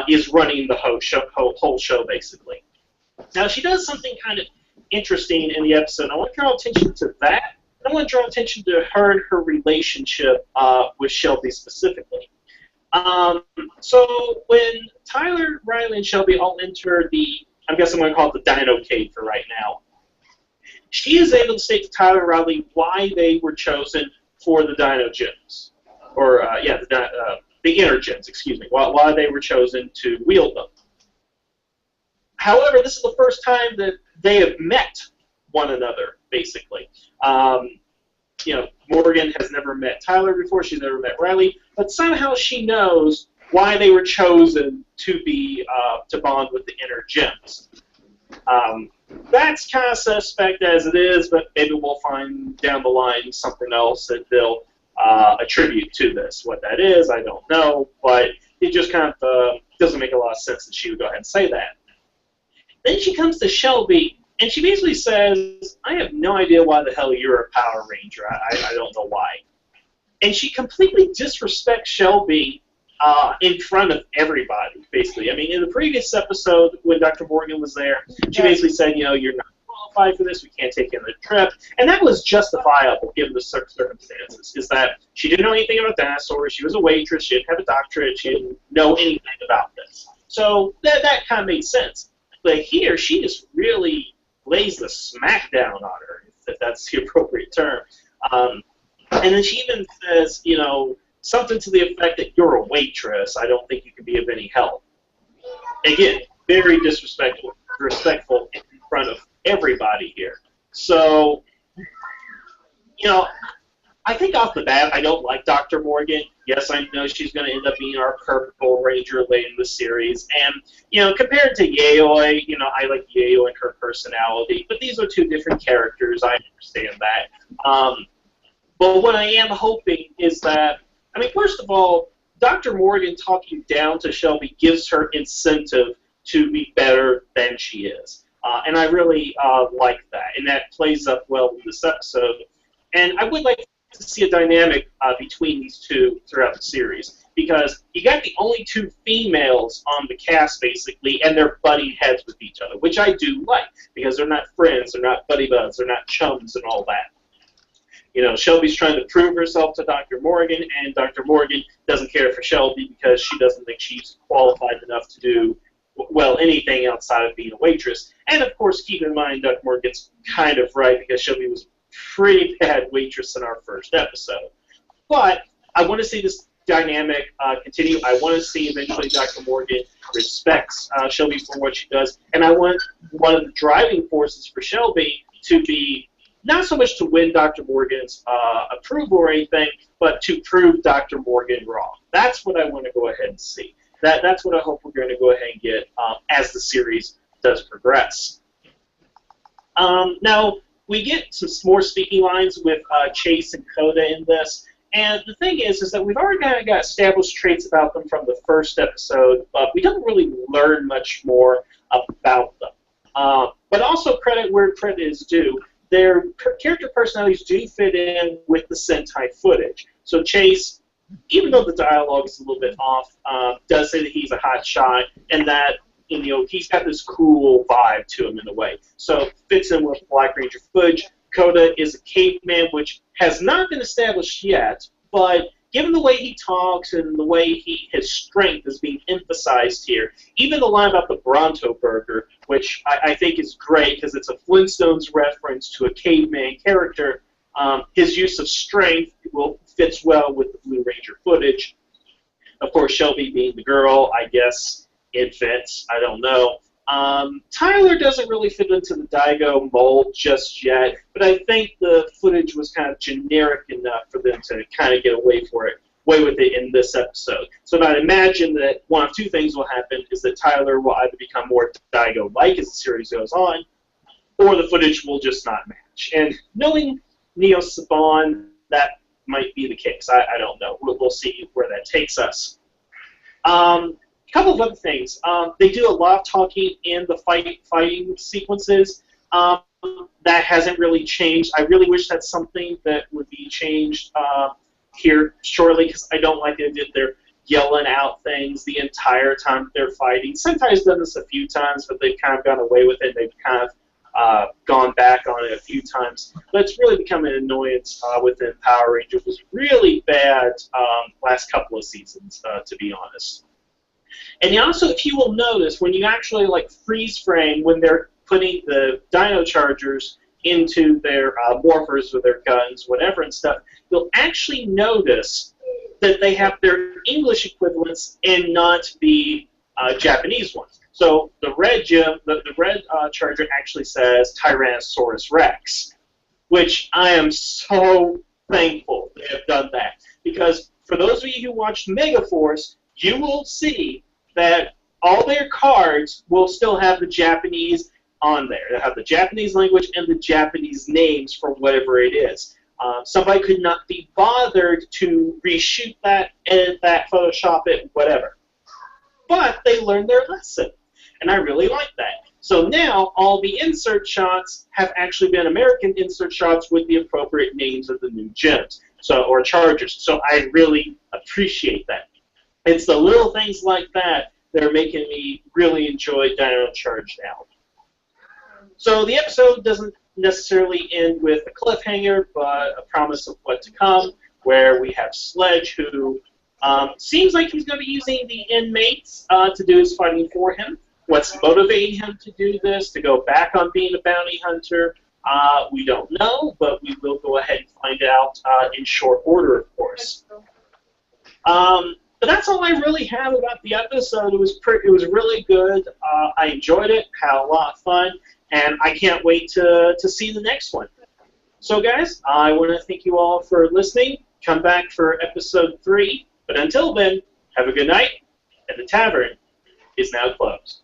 is running the whole show, basically. Now, she does something kind of interesting in the episode. I want to draw attention to that. I want to draw attention to her and her relationship with Shelby specifically. So when Tyler, Riley, and Shelby all enter I guess I'm going to call it the Dino Cave for right now, she is able to state to Tyler and Riley why they were chosen for the Dino Gems. Or, the Inner Gems, excuse me, why they were chosen to wield them. However, this is the first time that they have met one another, basically. Morgan has never met Tyler before. She's never met Riley, but somehow she knows why they were chosen to bond with the Inner Gems. That's kind of suspect as it is, but maybe we'll find down the line something else that they'll attribute to this. What that is, I don't know, but it just kind of doesn't make a lot of sense that she would go ahead and say that. Then she comes to Shelby, and she basically says, I have no idea why the hell you're a Power Ranger. I don't know why. And she completely disrespects Shelby in front of everybody, basically. I mean, in the previous episode, when Dr. Morgan was there, she basically said, you're not qualified for this, we can't take you on the trip. And that was justifiable, given the circumstances, is that she didn't know anything about dinosaurs, she was a waitress, she didn't have a doctorate, she didn't know anything about this. So that kind of made sense. But here, she just really lays the smackdown on her, if that's the appropriate term. And then she even says, something to the effect that you're a waitress, I don't think you can be of any help. Again, very disrespectful in front of everybody here. So, I think off the bat, I don't like Dr. Morgan. Yes, I know she's going to end up being our Purple Ranger late in the series. And, compared to Yayoi, I like Yayoi and her personality. But these are two different characters. I understand that. But what I am hoping is that, first of all, Dr. Morgan talking down to Shelby gives her incentive to be better than she is. And I really like that. And that plays up well in this episode. And I would like to see a dynamic between these two throughout the series, because you got the only two females on the cast, basically, and they're butting heads with each other, which I do like, because they're not friends, they're not buddy buds, they're not chums and all that. Shelby's trying to prove herself to Dr. Morgan, and Dr. Morgan doesn't care for Shelby because she doesn't think she's qualified enough to do, anything outside of being a waitress. And, of course, keep in mind, Dr. Morgan's kind of right, because Shelby was pretty bad waitress in our first episode. But I want to see this dynamic continue. I want to see eventually Dr. Morgan respects Shelby for what she does. And I want one of the driving forces for Shelby to be not so much to win Dr. Morgan's approval or anything, but to prove Dr. Morgan wrong. That's what I want to go ahead and see. That's what I hope we're going to go ahead and get as the series does progress. Now, we get some more speaking lines with Chase and Coda in this, and the thing is that we've already kind of got established traits about them from the first episode, but we don't really learn much more about them. But also credit where credit is due. Their character personalities do fit in with the Sentai footage. So Chase, even though the dialogue is a little bit off, does say that he's a hot shot, and that he's got this cool vibe to him in a way. So fits in with Black Ranger footage. Coda is a caveman, which has not been established yet, but given the way he talks and the way his strength is being emphasized here, even the line about the Bronto Burger, which I think is great because it's a Flintstones reference to a caveman character, his use of strength fits well with the Blue Ranger footage. Of course, Shelby being the girl, I guess it fits. I don't know. Tyler doesn't really fit into the Daigo mold just yet, but I think the footage was kind of generic enough for them to kind of get away for it away with it in this episode. So I imagine that one of two things will happen is that Tyler will either become more Daigo-like as the series goes on, or the footage will just not match. And knowing Neo Saban, that might be the case. I don't know. We'll see where that takes us. A couple of other things. They do a lot of talking in the fighting sequences. That hasn't really changed. I really wish that's something that would be changed here shortly, because I don't like it. They're yelling out things the entire time they're fighting. Sometimes done this a few times, but they've kind of gone away with it. They've kind of gone back on it a few times. But it's really become an annoyance within Power Rangers. It was really bad last couple of seasons, to be honest. And also, if you will notice, when you actually like freeze frame when they're putting the Dino Chargers into their morphers with their guns, whatever and stuff, you'll actually notice that they have their English equivalents and not the Japanese ones. So the red Charger actually says Tyrannosaurus Rex, which I am so thankful they have done that. Because for those of you who watched Megaforce, you will see that all their cards will still have the Japanese on there. They'll have the Japanese language and the Japanese names for whatever it is. Somebody could not be bothered to reshoot that, edit that, Photoshop it, whatever. But they learned their lesson, and I really like that. So now all the insert shots have actually been American insert shots with the appropriate names of the new gems, or chargers. So I really appreciate that. It's the little things like that that are making me really enjoy Dino Charge now. So the episode doesn't necessarily end with a cliffhanger, but a promise of what to come, where we have Sledge, who seems like he's going to be using the inmates to do his fighting for him. What's motivating him to do this, to go back on being a bounty hunter, we don't know, but we will go ahead and find out in short order, of course. But that's all I really have about the episode. It was really good. I enjoyed it, had a lot of fun, and I can't wait to see the next one. So, guys, I want to thank you all for listening. Come back for episode 3. But until then, have a good night, and the tavern is now closed.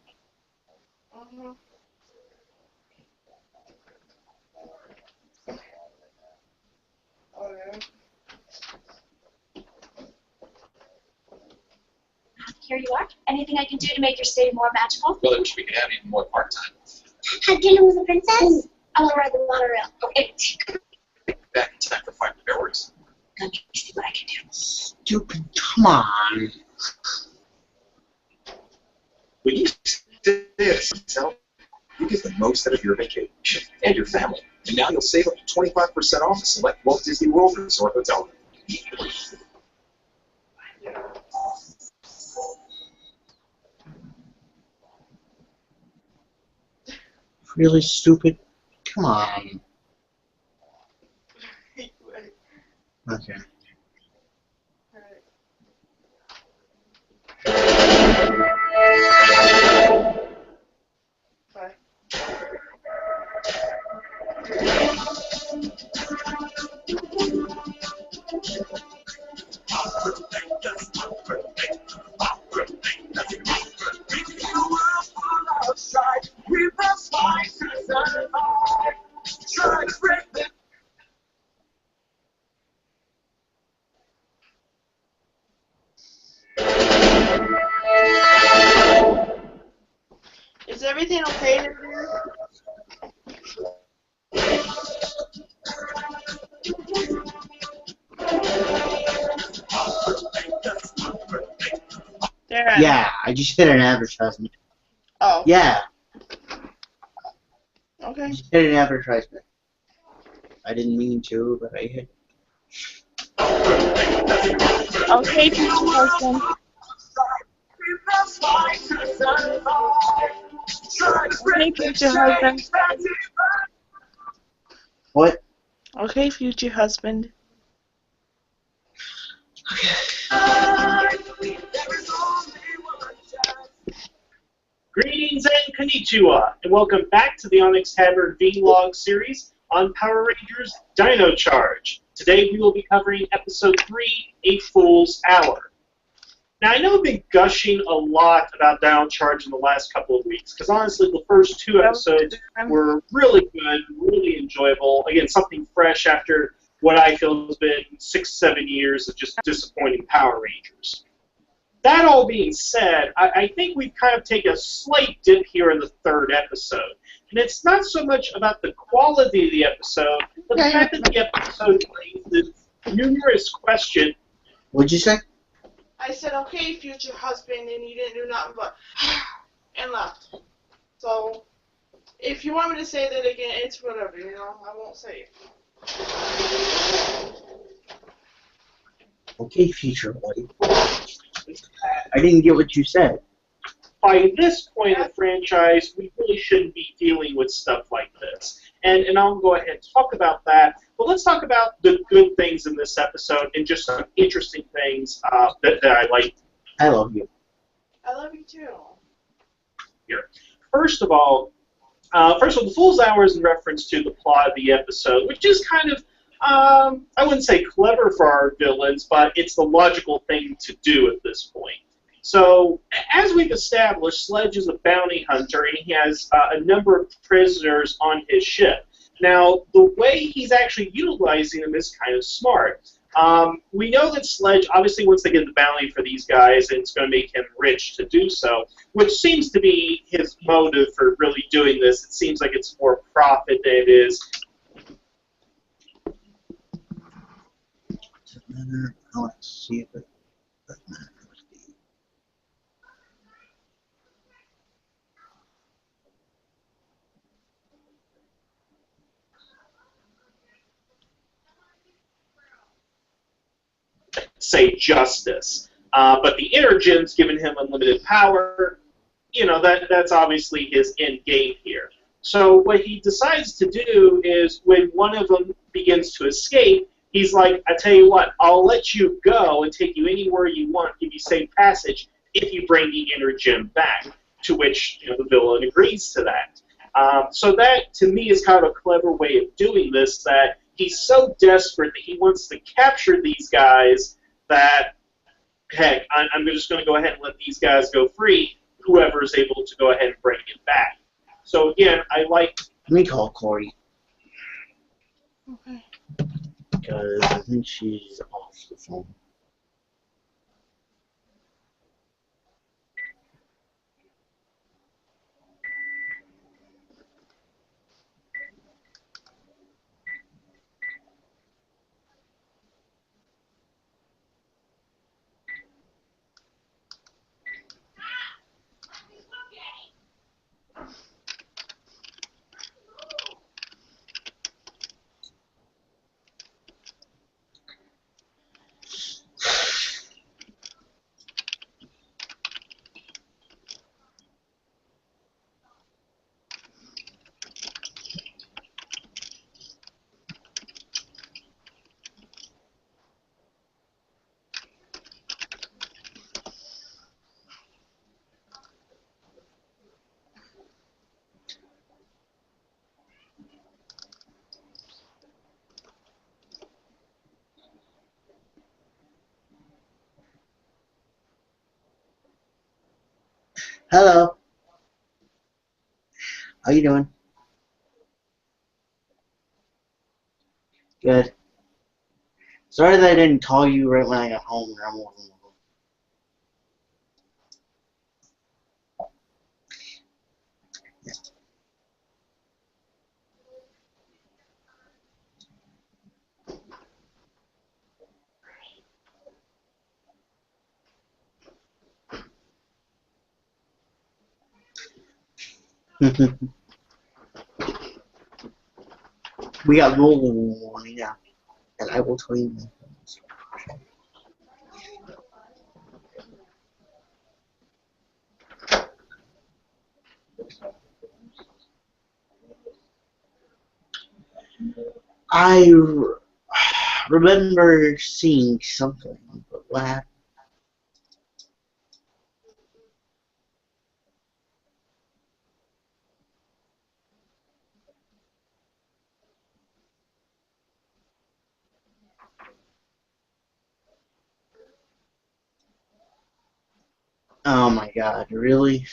Here you are. Anything I can do to make your stay more magical? Really wish we could have even more part-time. Have dinner with the princess? I want to ride the monorail. Okay. Back in time for fighting fireworks. Let me see what I can do. Stupid, come on. When you say this, you get the most out of your vacation and your family. And now you'll save up to 25% off select Walt Disney World Resort Hotel. Really stupid? Come on. Okay. Bye. Is everything okay in here? Darren. Yeah, I just hit an advertisement. Oh. Yeah, Okay. I just hit an advertisement. I didn't mean to, but I hit. Okay, future husband. Okay, future husband. What? Okay, future husband. Greetings and konnichiwa, and welcome back to the Onyx Tavern vlog series on Power Rangers Dino Charge. Today we will be covering Episode 3, A Fool's Hour. Now, I know I've been gushing a lot about Dino Charge in the last couple of weeks, because honestly, the first 2 episodes were really good, really enjoyable. Again, something fresh after what I feel has been 6-7 years of just disappointing Power Rangers. That all being said, I think we've kind of taken a slight dip here in the 3rd episode. And it's not so much about the quality of the episode, but the fact that the episode raises numerous questions. What'd you say? I said, okay, future husband, and you didn't do nothing but and left. So, if you want me to say that again, it's whatever, you know, I won't say it. Okay, future buddy. I didn't get what you said. By this point in the franchise, we really shouldn't be dealing with stuff like this. And I'll go ahead and talk about that. But let's talk about the good things in this episode and just some interesting things that I like. I love you. I love you too. Here. First of all, the Fool's Hour is in reference to the plot of the episode, which is kind of, I wouldn't say clever for our villains, but it's the logical thing to do at this point. So, as we've established, Sledge is a bounty hunter, and he has a number of prisoners on his ship. Now, the way he's actually utilizing them is kind of smart. We know that Sledge obviously wants to get the bounty for these guys, and it's going to make him rich to do so, which seems to be his motive for really doing this. It seems like it's more profit than it is. Doesn't matter. I want to see if it doesn't matter. Say justice. But the Energem's given him unlimited power. You know, that's obviously his end game here. So what he decides to do is when one of them begins to escape, he's like, I tell you what, I'll let you go and take you anywhere you want, give you safe passage if you bring the Energem back, to which the villain agrees to that. So that, to me, is kind of a clever way of doing this, that he's so desperate that he wants to capture these guys that, heck, I'm just going to go ahead and let these guys go free, whoever is able to go ahead and bring it back. So again, I like... Let me call Corey. Okay. Because I think she's off the phone. Hello. How you doing? Good. Sorry that I didn't call you right when I got home. I'm working. We got rolling in the morning now, and I will tell you my plans. I remember seeing something, but what happened? Oh my God, really?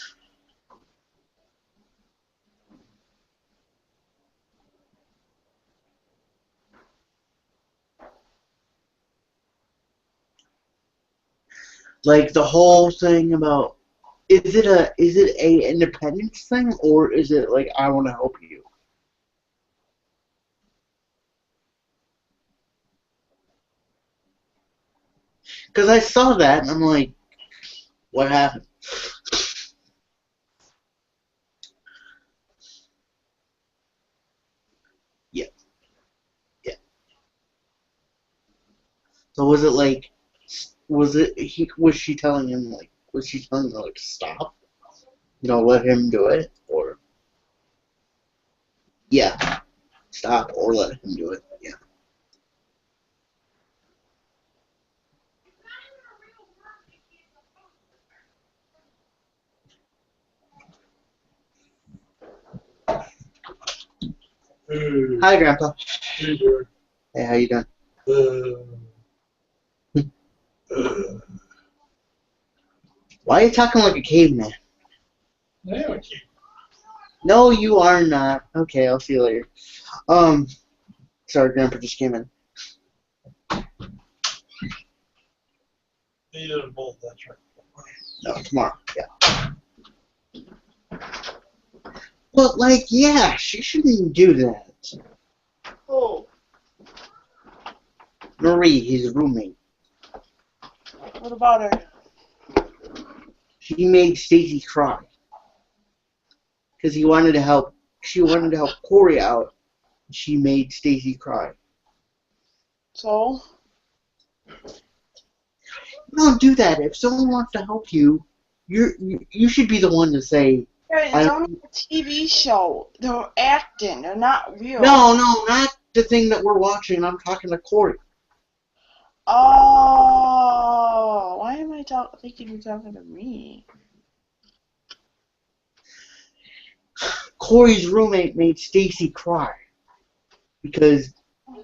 Like the whole thing about is it a independence thing or is it like I want to help you? Because I saw that and I'm like, what happened? Yeah, yeah. So was it like, was she telling him like, was she telling him like stop? You know, let him do it, or yeah, stop or let him do it. Yeah. Hey, Hi, Grandpa. hey there. Hey, how you doing? Why are you talking like a caveman? Now I keep No, you are not. Okay, I'll see you later. Sorry, Grandpa just came in. eating them both, that's right. No, tomorrow. Yeah. But like, yeah, she shouldn't do that. Oh, Marie, his roommate. what about her? He made Stacy cry because he wanted to help. She wanted to help Corey out. She made Stacy cry. So? Don't do that. If someone wants to help you, you should be the one to say. It's only a TV show. They're acting. They're not real. No, not the thing that we're watching. I'm talking to Corey. Oh, why am I thinking you're talking to me? Corey's roommate made Stacy cry because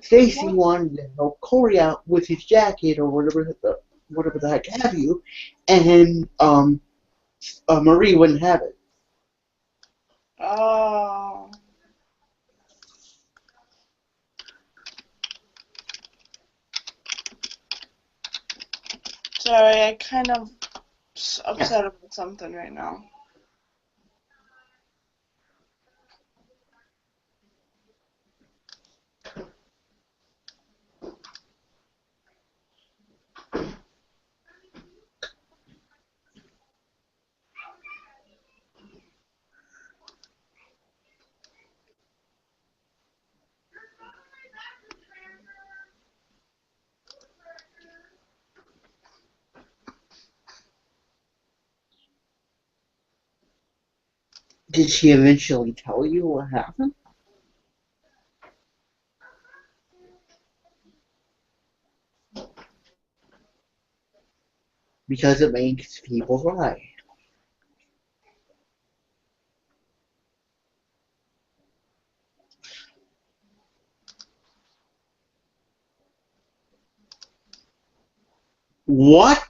Stacy wanted to help Corey out with his jacket or whatever the heck have you, and Marie wouldn't have it. Oh. Sorry, I kind of upset about something right now. Did she eventually tell you what happened? Because it makes people cry. What?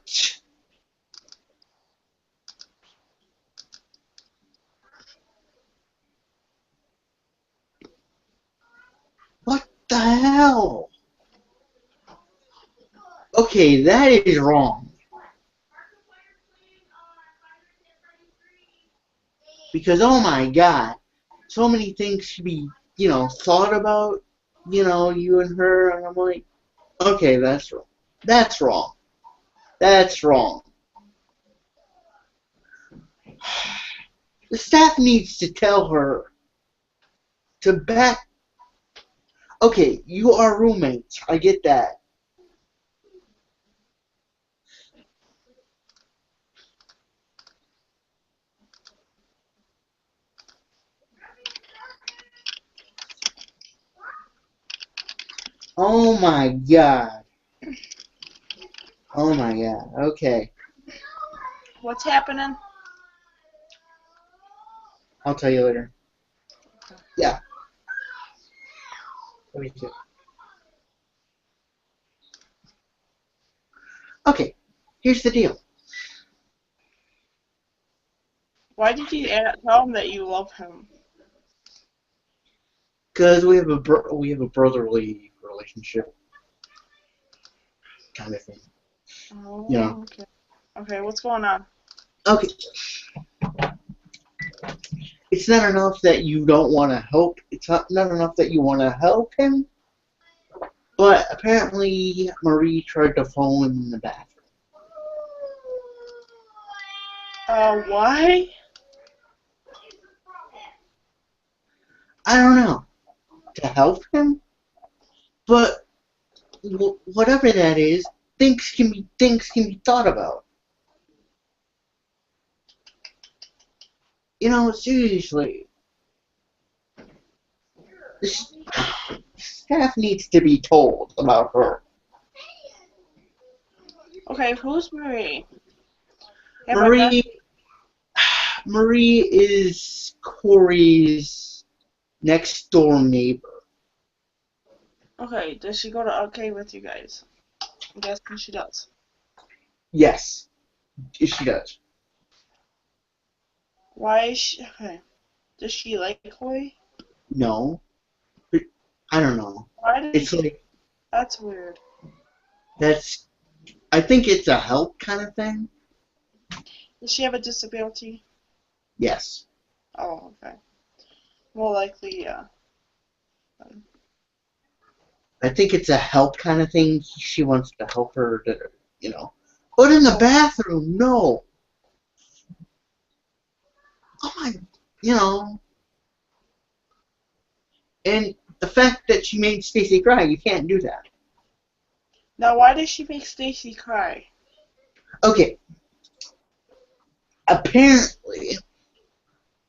What the hell? Okay, that is wrong. Because, oh my God, so many things should be, thought about, you and her, and I'm like, okay, that's wrong. That's wrong. That's wrong. The staff needs to tell her to back. Okay, you are roommates. I get that. Oh my God. Oh my God. Okay. What's happening? I'll tell you later. Yeah. Let me see. Okay. Here's the deal. Why did you tell him that you love him? Because we have a brotherly relationship, kind of thing. Oh, Yeah. okay. Okay, what's going on? Okay. It's not enough that you don't want to help. It's not enough that you want to help him. But apparently, Marie tried to phone him in the bathroom. Why? I don't know. To help him? But whatever that is, things can be thought about. You know, seriously. The staff needs to be told about her. Okay, who's Marie? Have I met- Marie is Corey's next door neighbor. Okay, does she go to arcade with you guys? I'm guessing she does. Yes, she does. Why is she... Okay. Does she like Corey? No, but I don't know. Why does It's she... like That's weird. that's. I think it's a help kind of thing. Does she have a disability? Yes. Oh, okay. More likely, yeah. I think it's a help kind of thing. She wants to help her to, you know. But in the bathroom, no. Oh my, you know. And the fact that she made Stacy cry, you can't do that. Now, why does she make Stacy cry? Okay. Apparently,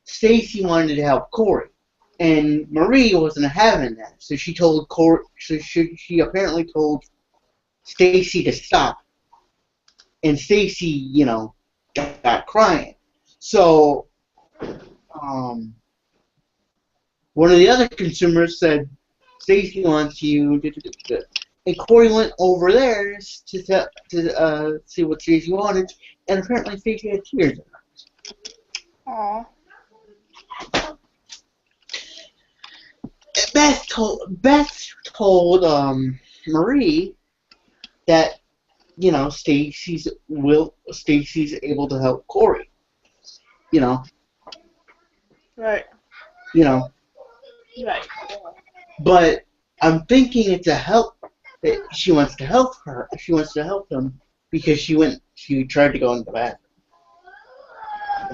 Stacy wanted to help Corey, and Marie wasn't having that. So she told Corey. So she apparently told Stacy to stop, and Stacy, you know, got crying. So, one of the other consumers said, "Stacy wants you," and Corey went over there to see what Stacy wanted, and apparently Stacy had tears in her eyes. Aw. Beth told Marie that, you know, Stacy's able to help Corey. You know. Right. You know. Right. But I'm thinking it's a help that she wants to help her. She wants to help him because she tried to go in the bathroom.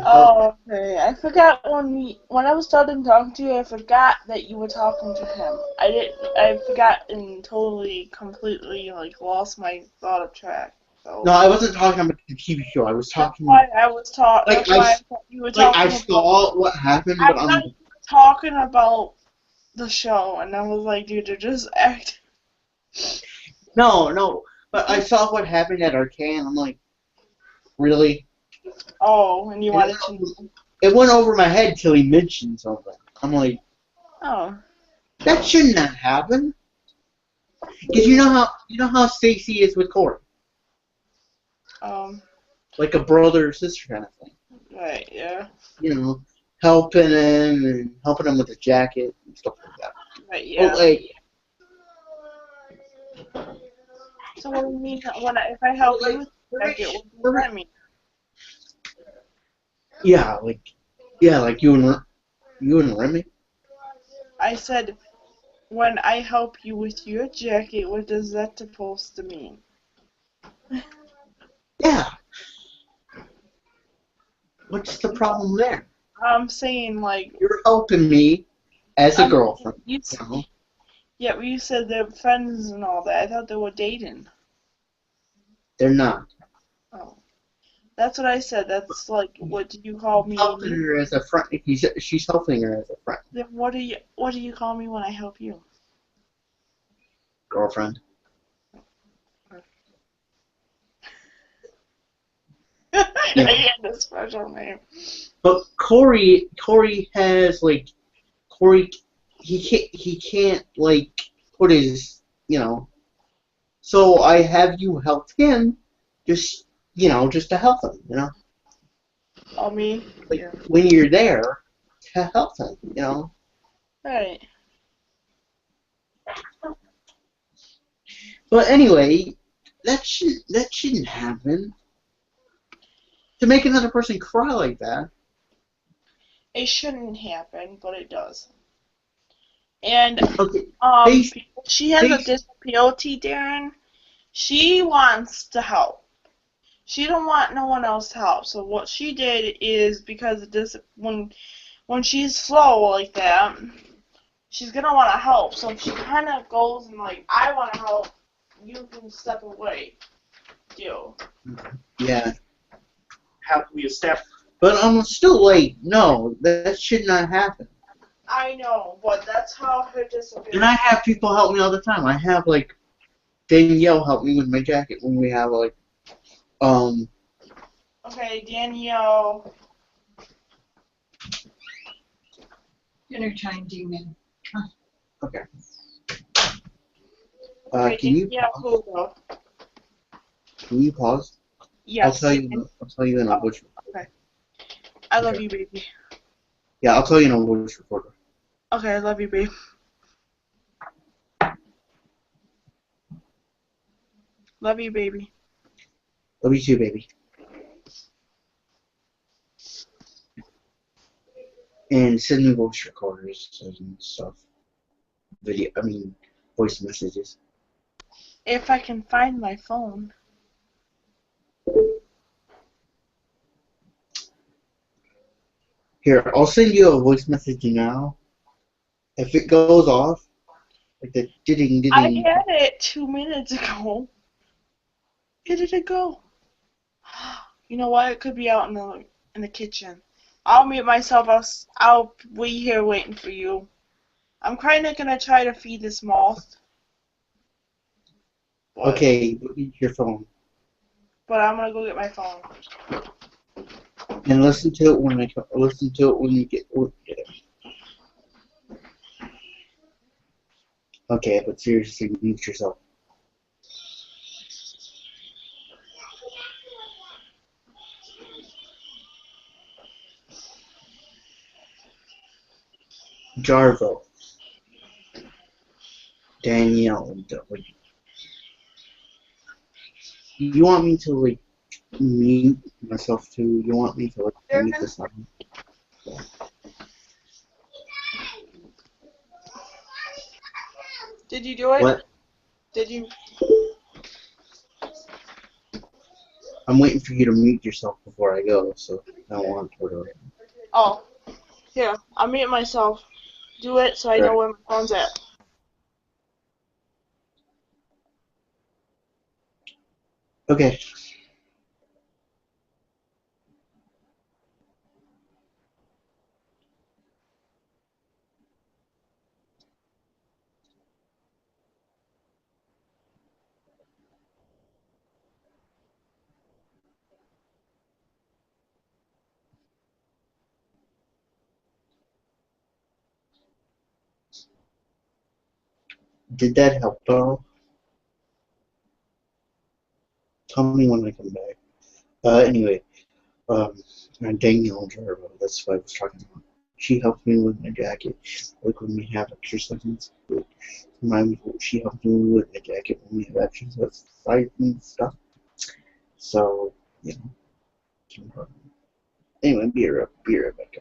Oh, okay. I forgot when I was starting talking to you, I forgot that you were talking to him. I forgot and totally, completely, like, lost my thought of track. So. No, I wasn't talking about the TV show. I was talking. That's why I was talking. Like, that's why I thought you were talking. I saw what happened, but I thought you were talking about the show, and I was like, dude, they're just acting. No. But I saw what happened at Arcane, and I'm like, really? Oh, and you wanted to know. It went over my head till he mentioned something. I'm like, Oh. that should not happen. Because you know how Stacy is with Corey. Like a brother or sister kind of thing. Right, yeah. You know, helping him with a jacket and stuff like that. Right, yeah. But like, so what do you mean if I help you with the jacket, what does that mean? yeah, like you and Remy. I said, when I help you with your jacket, what does that supposed to mean? Yeah. What's the problem there? I'm saying, like... You're helping me as a girlfriend. You know? Yeah, but you said they're friends and all that. I thought they were dating. They're not. Oh. That's what I said. That's like, what do you call me? Helping her as a friend. She's helping her as a friend. Then what do you call me when I help you? Girlfriend. Yeah. I had a special name. But Corey has like he can't like put his, you know. So I have you help him, just to help him, you know. Oh, me? Like Yeah. when you're there to help them, you know. Right. But anyway, that shouldn't happen. To make another person cry like that. It shouldn't happen, but it does. And Okay, they she has they a disability, Darren. She wants to help. She don't want no one else to help. So what she did is because of this, when she's slow like that, she's gonna want to help. So if she kind of goes and like, I want to help, you can step away. Do. yeah. How can we establish? But I'm still late. No, that should not happen. I know, but that's how her disability. And I have people help me all the time. I have like Danielle help me with my jacket when we have like Okay, Danielle. Dinner time, demon. okay. Okay, Can you Danielle pause? Hugo. Can you pause? Yes. I'll tell you in a voice. Okay. I love Okay. you, baby. Yeah, I'll tell you in a voice recorder. Okay, I love you, babe. Love you, baby. Love you too, baby. And send me voice recorders and stuff. Voice messages. If I can find my phone. Here, I'll send you a voice message now. If it goes off, like the ding. I had it 2 minutes ago. Where did it go? You know what? It could be out in the kitchen. I'll mute myself. I'll wait here waiting for you. I'm kind of gonna try to feed this moth. But, Okay, your phone. But I'm gonna go get my phone. And listen to it when you get it. Okay, but seriously, mute yourself. Jarvo. Danielle. You want me to like mute myself too? You want me to like mute the sound? Yeah. Did you do it? What? Did you? I'm waiting for you to mute yourself before I go, so I don't want to. Oh, here. I'll mute myself. Do it so I know where my phone's at. Okay. Did that help at all? Tell me when I come back. Anyway, Danielle Jarvo, that's what I was talking about. She helped me with my jacket, like when we have exercises. She helped me with my jacket when we have exercises and stuff. So, you know. Anyway, be right back.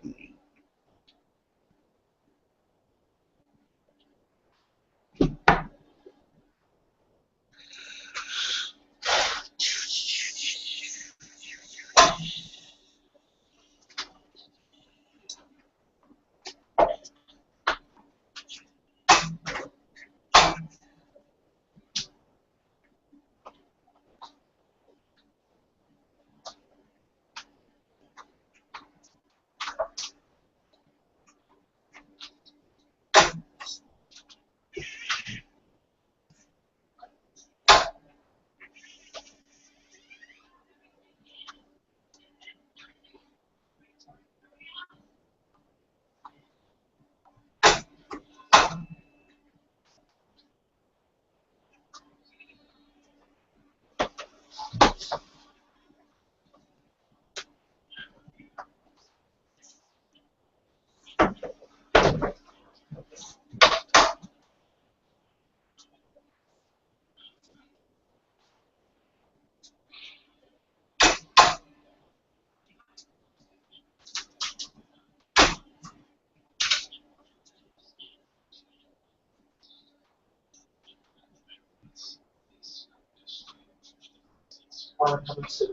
want to come and sit.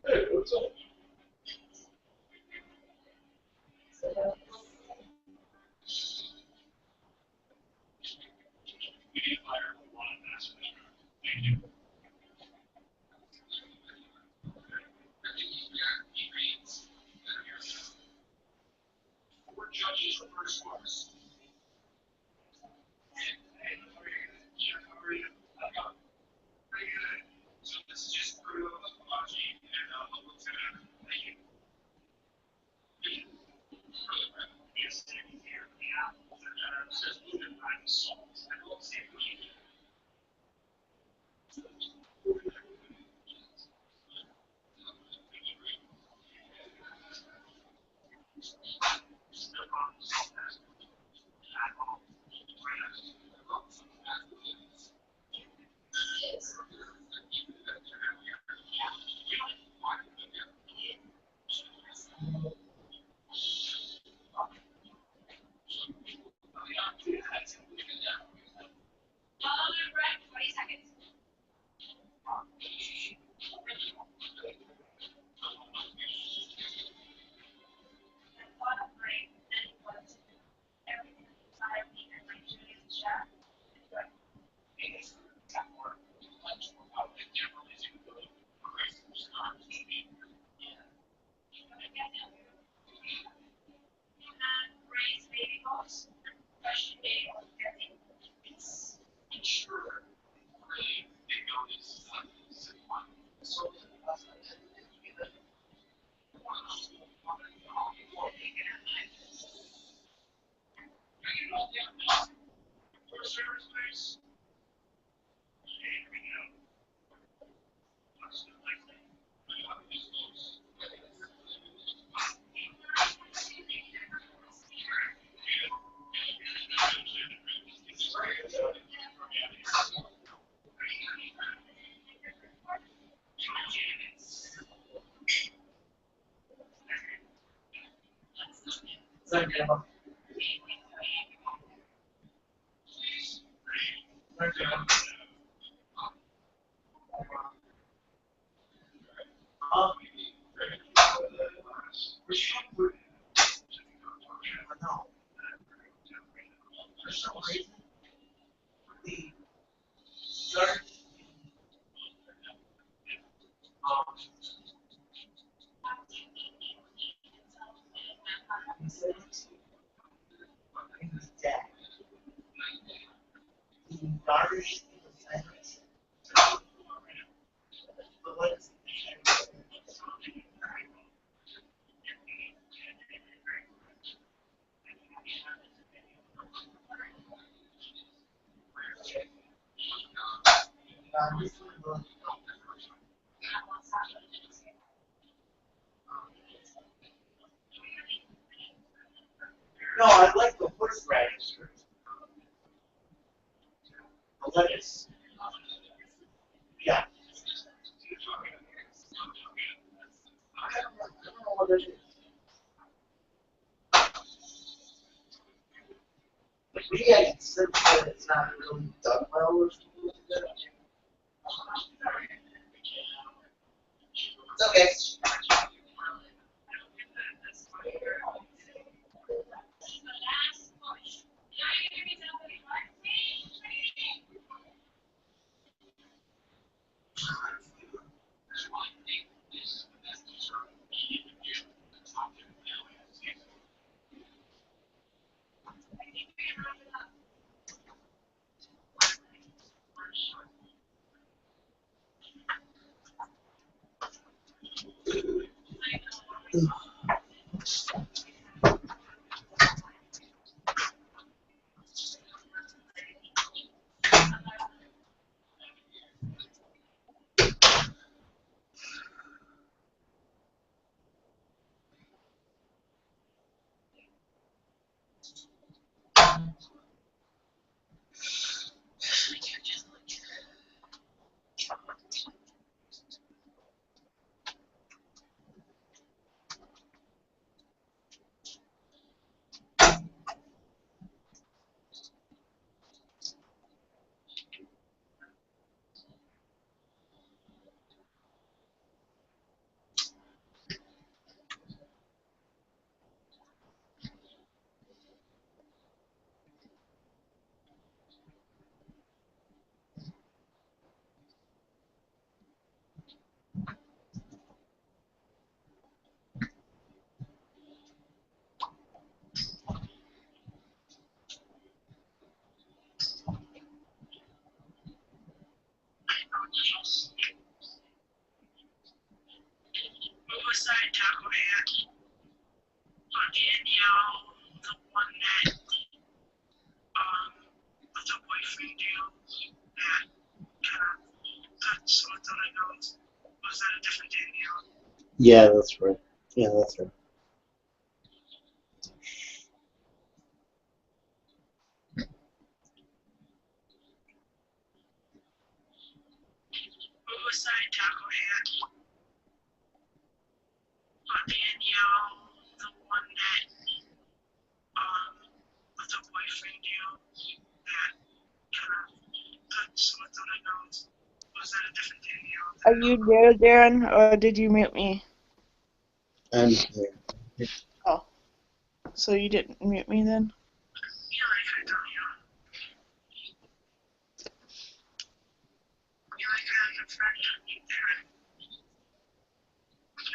Hey, what's up? Thank you. Thank you. No. For some reason, the start, he said he was dead. He garnished the silence. But what is no, I like the horseradish. The lettuce. Yeah. I don't know what it is. But maybe I can sense that it's not really done well or something like that. It's okay. tackle hat for Danielle, the one that with the boyfriend deal that kind of cut swords on her nose. Was that a different Danielle? Yeah, that's right. Yeah, that's right. Suicide tackle hat for Danielle, the one that with the boyfriend deal that kind of cut swords on her nose. Was that a different Danielle? Are you there, Darren, or did you mute me? I'm here. Oh. So you didn't mute me then? You like her, don't you? You like her as a friend, Darren?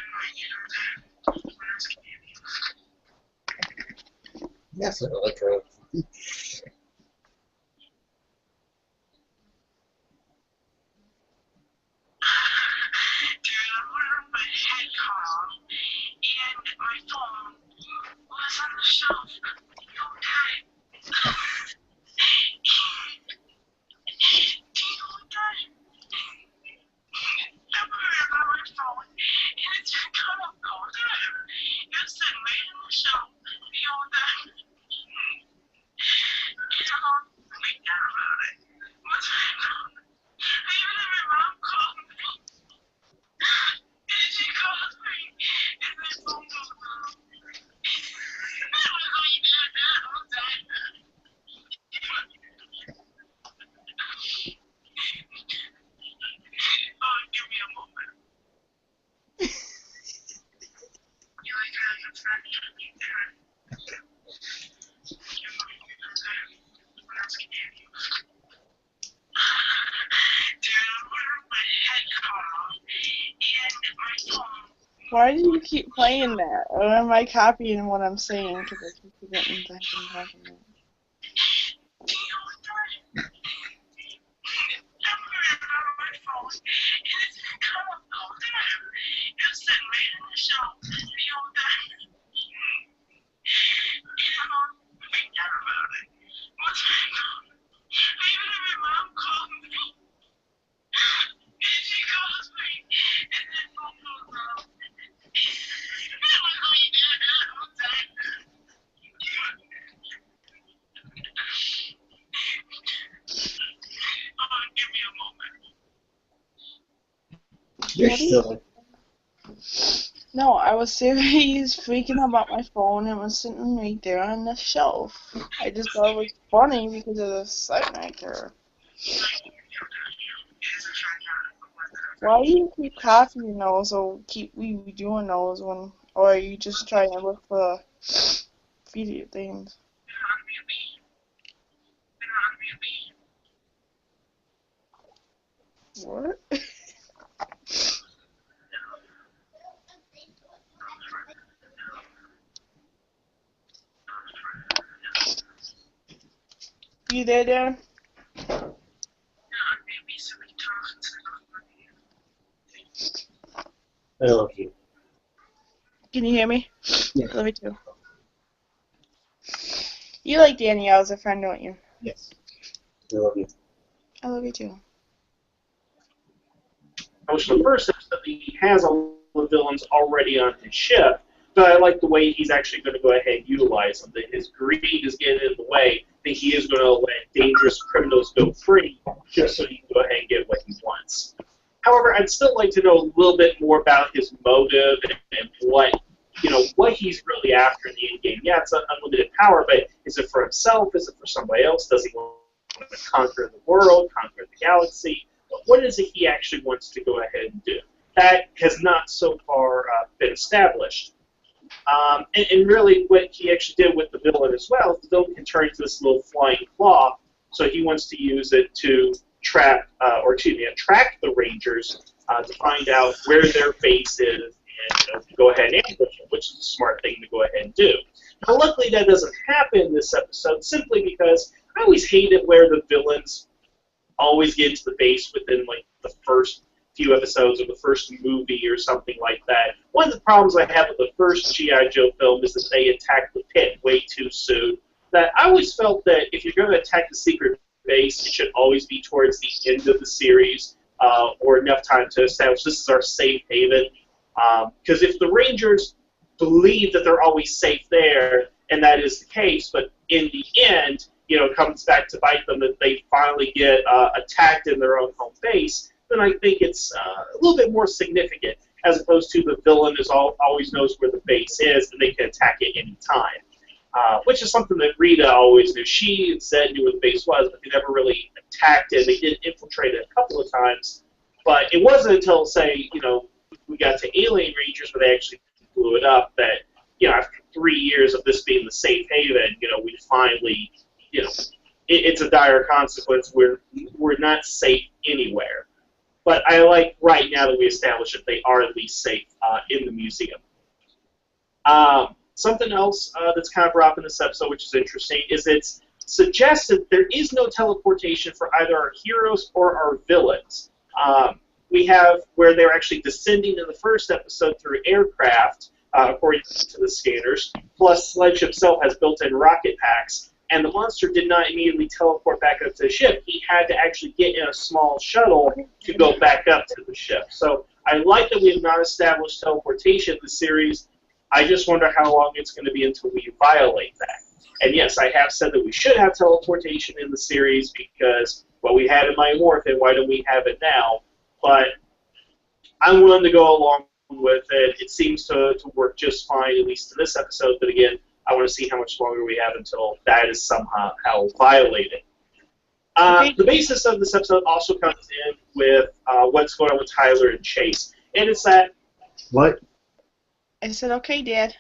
Remind you of that when I was a baby. Yes, I like her. Dude, I went on my head call, and my phone was on the shelf the whole time. Do you know what that? I put it on my phone, and it just cut off the whole time. It was sitting right on the shelf the whole time. And I'm freaked out about it. What's going on? I even had my mom call me. And she calls me, and my phone goes off. I was like, that whole time. Oh, give me a moment. You like her as a friend, Darren? You know that. What else can you do? Dude, I went on my head call, and my phone. Why do you keep playing that? Or am I copying what I'm saying? Because I keep forgetting that I'm talking about. Do you know what that? I put it on my phone, and it's been cut off the whole time. It was sitting right on the shelf the whole time. And I'm all freaked out about it. What's going on? I even had my mom call me. And she calls me, and then phone goes off. I was like, that whole time. Oh, give me a moment. You're What is- silly. No, I was serious freaking about my phone and was sitting right there on the shelf. I just thought it was funny because of the sign actor. Why do you keep copying those or keep redoing those when, or are you just trying to look for video things? What? You there, Darren? I love you. Can you hear me? Yeah. I love you too. You like Danielle as a friend, don't you? Yes. I love you. I love you too. Which the first is that he has all the villains already on his ship, but I like the way he's actually going to go ahead and utilize them. That his greed is getting in the way, that he is going to let dangerous criminals go free just so he can go ahead and get what he wants. However, I'd still like to know a little bit more about his motive and what he's really after in the end game. Yeah, it's unlimited power, but is it for himself? Is it for somebody else? Does he want to conquer the world, conquer the galaxy? What is it he actually wants to go ahead and do? That has not so far been established. And really what he actually did with the villain as well, the villain can turn into this little flying claw, so he wants to use it to attract the Rangers to find out where their base is and to go ahead and ambush them, which is a smart thing to go ahead and do. Now, luckily that doesn't happen in this episode, simply because I always hate it where the villains always get to the base within like the first few episodes of the first movie or something like that. One of the problems I have with the first G.I. Joe film is that they attacked the pit way too soon. That I always felt that if you're going to attack the secret base, it should always be towards the end of the series, or enough time to establish this is our safe haven. Because if the Rangers believe that they're always safe there, and that is the case, but in the end, it comes back to bite them that they finally get attacked in their own home base, then I think it's a little bit more significant, as opposed to the villain always knows where the base is and they can attack it any time. Which is something that Rita always knew. She and Zed knew where the base was, but they never really attacked it. They did infiltrate it a couple of times, but it wasn't until, say, we got to Alien Rangers where they actually blew it up that, after 3 years of this being the safe haven, we finally, it's a dire consequence. We're not safe anywhere. But I like right now that we established that they are at least safe in the museum. Something else that's kind of brought up in this episode, which is interesting, is it's suggested there is no teleportation for either our heroes or our villains. We have where they're actually descending in the first episode through aircraft, according to the scanners, plus Sledge himself has built-in rocket packs, and the monster did not immediately teleport back up to the ship. He had to actually get in a small shuttle to go back up to the ship. So I like that we have not established teleportation in the series. I just wonder how long it's going to be until we violate that. And yes, I have said that we should have teleportation in the series because, well, we had it in Mighty Morphin, why don't we have it now? But I'm willing to go along with it. It seems to work just fine, at least in this episode. But again, I want to see how much longer we have until that is somehow violated. The basis of this episode also comes in with what's going on with Tyler and Chase. And it's that... What? I said, okay, Dad.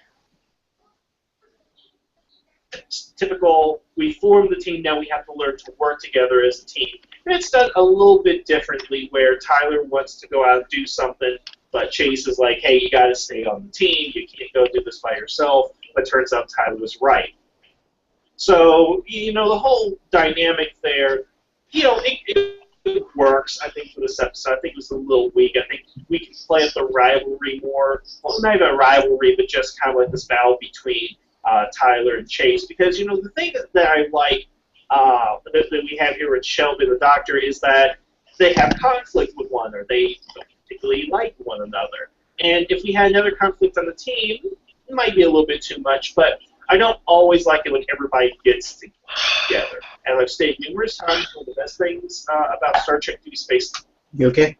It's typical, we form the team, now we have to learn to work together as a team. And it's done a little bit differently, where Tyler wants to go out and do something, but Chase is like, hey, you got to stay on the team, you can't go do this by yourself, but turns out Tyler was right. So, the whole dynamic there, it works, I think, for this episode. I think it was a little weak. I think we can play up the rivalry more. Well, not even a rivalry, but just kind of like this battle between Tyler and Chase. Because, the thing that I like that we have here with Shelby the Doctor is that they have conflict with one another. They don't particularly like one another. And if we had another conflict on the team, it might be a little bit too much, but I don't always like it when everybody gets together. As I've stated numerous times, one of the best things about Star Trek Deep Space... You okay?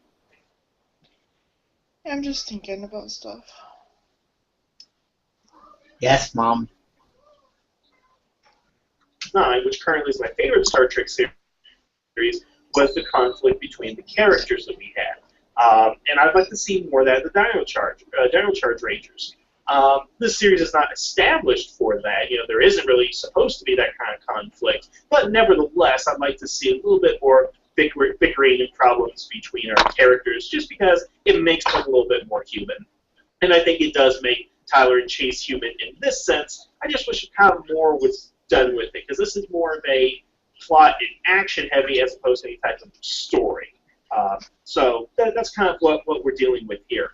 I'm just thinking about stuff. Yes, Mom. Which currently is my favorite Star Trek series, was the conflict between the characters that we had. And I'd like to see more of that in the Dino Charge Rangers. This series is not established for that. There isn't really supposed to be that kind of conflict. But nevertheless, I'd like to see a little bit more bickering and problems between our characters, just because it makes them a little bit more human. And I think it does make Tyler and Chase human in this sense. I just wish kind of more was done with it, because this is more of a plot and action heavy as opposed to any type of story. So that's kind of what we're dealing with here.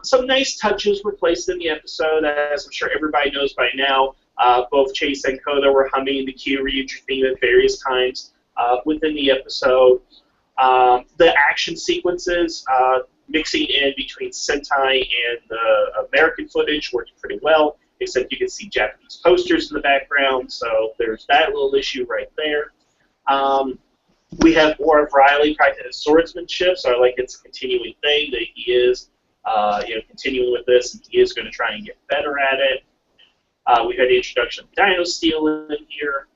Some nice touches were placed in the episode, as I'm sure everybody knows by now. Both Chase and Koda were humming the Kyrie theme at various times within the episode. The action sequences, mixing in between Sentai and the American footage, worked pretty well, except you can see Japanese posters in the background, so there's that little issue right there. We have more of Riley practicing his swordsmanship, so I like it's a continuing thing that he is continuing with this, and he is going to try and get better at it. We've had the introduction of Dino Steel in here.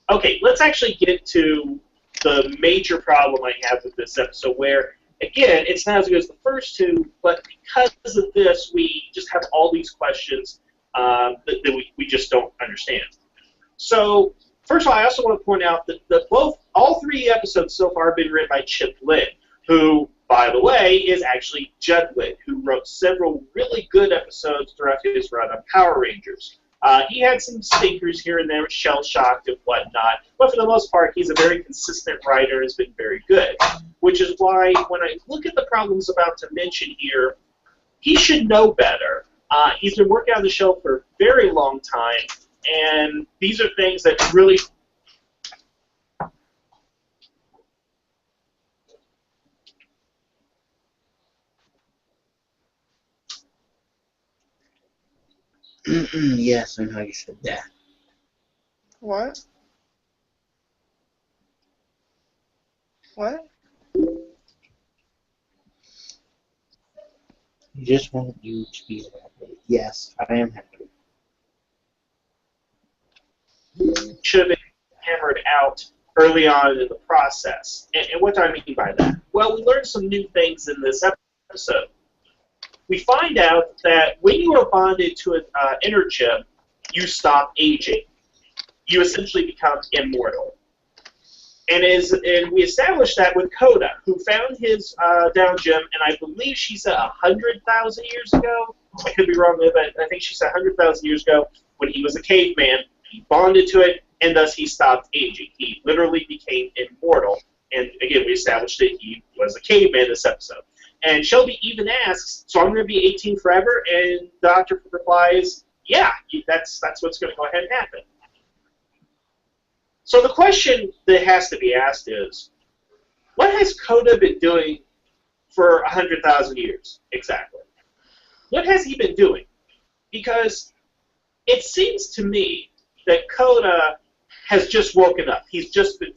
Okay, let's actually get to the major problem I have with this episode, where, again, it's not as good as the first two, but because of this, we just have all these questions that we just don't understand. So, first of all, I also want to point out that all three episodes so far have been written by Chip Litt, who, by the way, is actually Judd Litt, who wrote several really good episodes throughout his run on Power Rangers. He had some stinkers here and there, shell-shocked and whatnot, but for the most part, he's a very consistent writer and has been very good, which is why when I look at the problems about to mention here, he should know better. He's been working on the show for a very long time, and these are things that really... Yes, I know you said that. What? What? I just want you to be happy. Yes, I am happy. Should have been hammered out early on in the process. And what do I mean by that? Well, we learned some new things in this episode. We find out that when you are bonded to an energem, you stop aging. You essentially become immortal. And we established that with Coda, who found his down gem, and I believe she said 100,000 years ago. I could be wrong, but I think she said 100,000 years ago when he was a caveman. He bonded to it, and thus he stopped aging. He literally became immortal. And again, we established that he was a caveman this episode. And Shelby even asks, so I'm going to be 18 forever? And the Doctor replies, yeah, that's what's going to go ahead and happen. So the question that has to be asked is, what has Coda been doing for 100,000 years, exactly? What has he been doing? Because it seems to me that Coda has just woken up. He's just been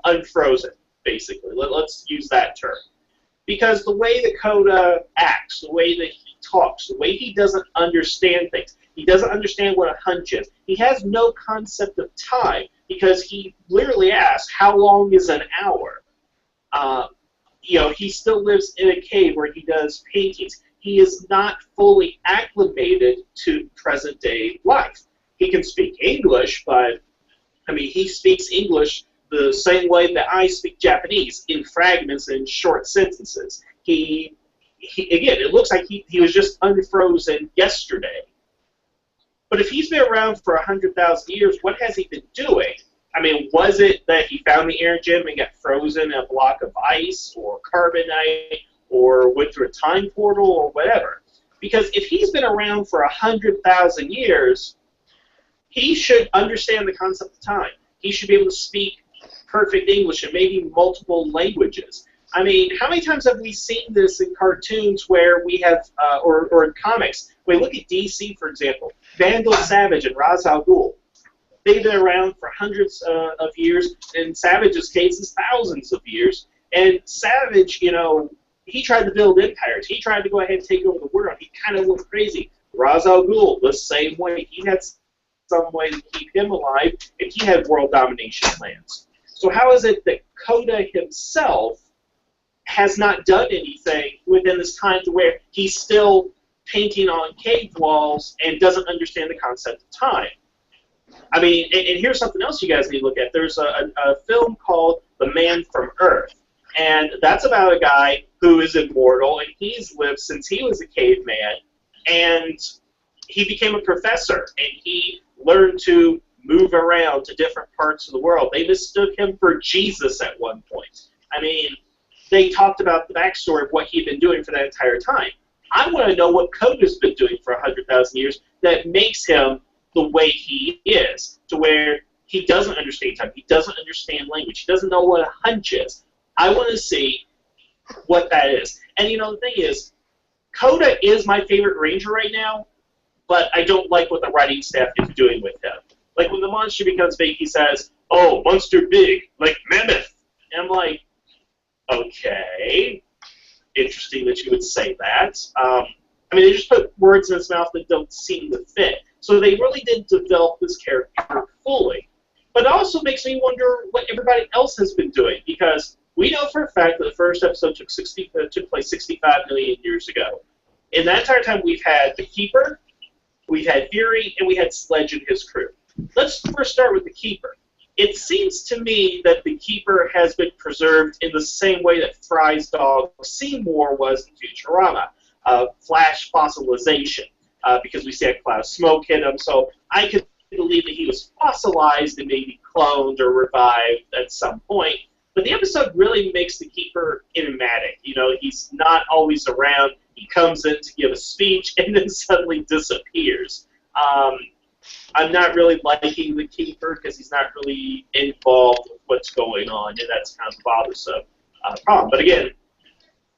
unfrozen, basically. Let's use that term. Because the way that Coda acts, the way that he talks, the way he doesn't understand things, he doesn't understand what a hunch is. He has no concept of time because he literally asks, how long is an hour? He still lives in a cave where he does paintings. He is not fully acclimated to present-day life. He can speak English, but, he speaks English the same way that I speak Japanese, in fragments and short sentences. Again, it looks like he was just unfrozen yesterday. But if he's been around for 100,000 years, what has he been doing? Was it that he found the air gem and got frozen in a block of ice or carbonite or went through a time portal or whatever? Because if he's been around for 100,000 years, he should understand the concept of time. He should be able to speak perfect English and maybe multiple languages. How many times have we seen this in cartoons where we have, or in comics? We look at DC, for example, Vandal Savage and Ra's al Ghul. They've been around for hundreds of years. In Savage's case, it's thousands of years. And Savage, he tried to build empires. He tried to go ahead and take over the world. He kind of went crazy. Ra's al Ghul, the same way. He had some way to keep him alive, and he had world domination plans. So how is it that Coda himself has not done anything within this time to where he's still painting on cave walls and doesn't understand the concept of time? And here's something else you guys need to look at. There's a film called The Man from Earth, and that's about a guy who is immortal, and he's lived since he was a caveman, and he became a professor, and he learned to move around to different parts of the world. They mistook him for Jesus at one point. They talked about the backstory of what he'd been doing for that entire time. I want to know what Coda's been doing for 100,000 years that makes him the way he is, to where he doesn't understand time, he doesn't understand language, he doesn't know what a hunch is. I want to see what that is. And the thing is, Coda is my favorite Ranger right now, but I don't like what the writing staff is doing with him. Like, when the monster becomes big, he says, oh, monster big, like mammoth. And I'm like, okay, interesting that you would say that. They just put words in his mouth that don't seem to fit. So they really didn't develop this character fully. But it also makes me wonder what everybody else has been doing, because we know for a fact that the first episode took place 65 million years ago. In that entire time, we've had the Keeper, we've had Fury, and we had Sledge and his crew. Let's first start with the Keeper. It seems to me that the Keeper has been preserved in the same way that Fry's dog Seymour was in Futurama, flash fossilization. because we see a cloud of smoke hit him. So I could believe that he was fossilized and maybe cloned or revived at some point. But the episode really makes the Keeper enigmatic. You know, he's not always around. He comes in to give a speech and then suddenly disappears. I'm not really liking the Keeper because he's not really involved with what's going on, and that's kind of bothersome problem. But again,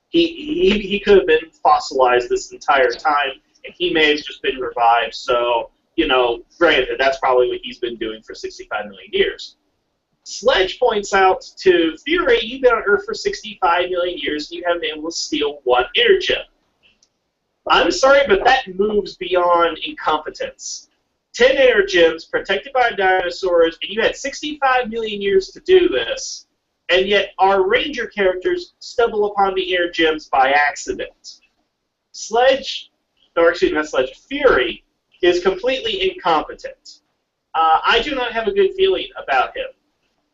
he could have been fossilized this entire time, and he may have just been revived. So, you know, granted, that's probably what he's been doing for 65 million years. Sledge points out to Fury, you've been on Earth for 65 million years, and you haven't been able to steal one energem. I'm sorry, but that moves beyond incompetence. 10 energems protected by dinosaurs, and you had 65 million years to do this, and yet our Ranger characters stumble upon the energems by accident. Fury is completely incompetent. I do not have a good feeling about him.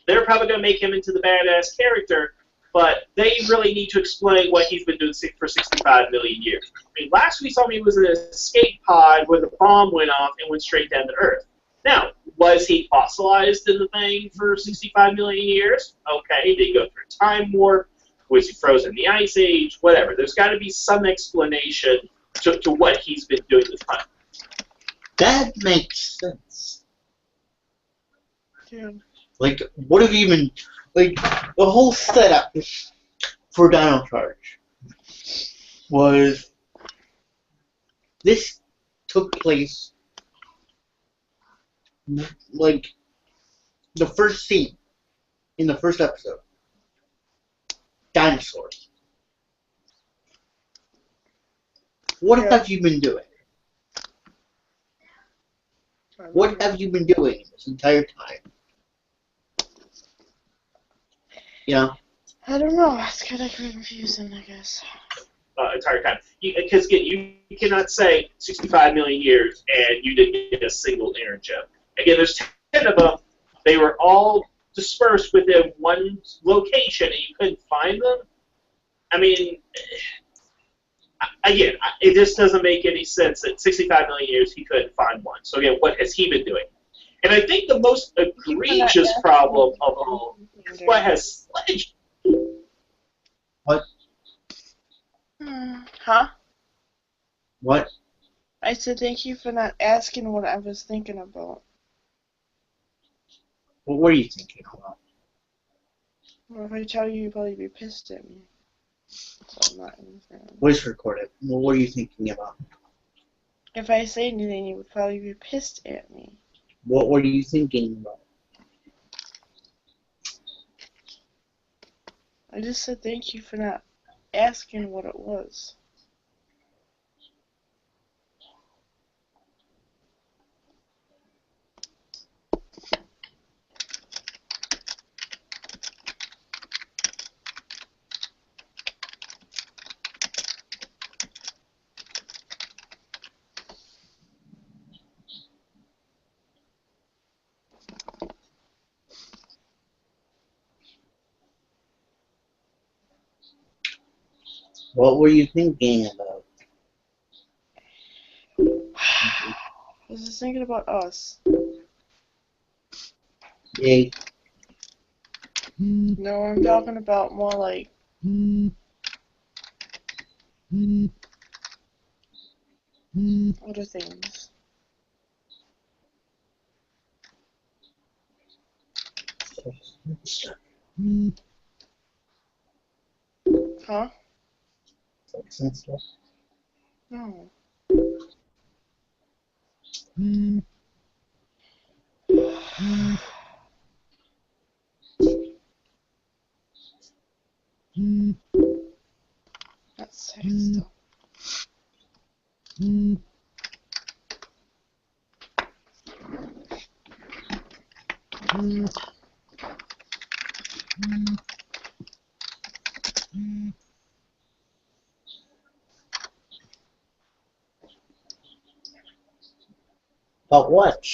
They're probably going to make him into the badass character, but they really need to explain what he's been doing for 65 million years. I mean, last we saw him, he was in an escape pod where the bomb went off and went straight down to Earth. Now, was he fossilized in the thing for 65 million years? Okay, did he go through a time warp? Was he frozen in the Ice Age? Whatever. There's got to be some explanation to what he's been doing this time. That makes sense. Yeah. Like, what have you been... Like, the whole setup for Dino Charge was... This took place... Like, the first scene in the first episode. Dinosaurs. What have you been doing? What have you been doing this entire time? You know? I don't know. It's kind of confusing, I guess. Entire time. Because, again, you cannot say 65 million years and you didn't get a single energem. Again, there's 10 of them. They were all dispersed within one location and you couldn't find them. I mean, again, it just doesn't make any sense that 65 million years he couldn't find one. So, again, what has he been doing? And I think the most egregious problem of all is what has Sledge. What? Huh? What? I said thank you for not asking what I was thinking about. What were you thinking about? Well, if I tell you, you'd probably be pissed at me. So I'm not anything. Voice recorded. What were you thinking about? If I say anything, you would probably be pissed at me. What were you thinking about? I just said thank you for not asking what it was. What were you thinking about? I was just thinking about us. Yay. No, I'm talking about more like other things. Huh? Sex and stuff. No. That's sex stuff. About what?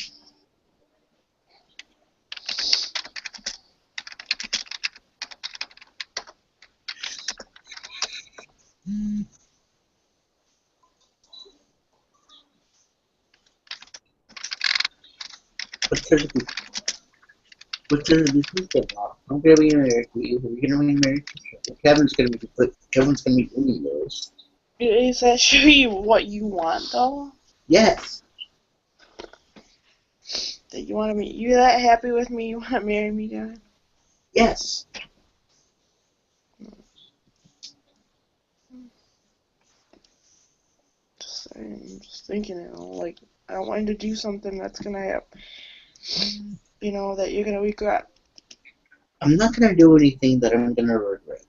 What's the business about? I'm gonna be married to you. We're gonna be married to you. Kevin's gonna be eating those. Is that show you what you want, though? Yes. That you want to meet? You're that happy with me? You want to marry me, Dad? Yes. I'm just thinking, like, I don't want you to do something that's gonna happen. That you're gonna regret. I'm not gonna do anything that I'm gonna regret.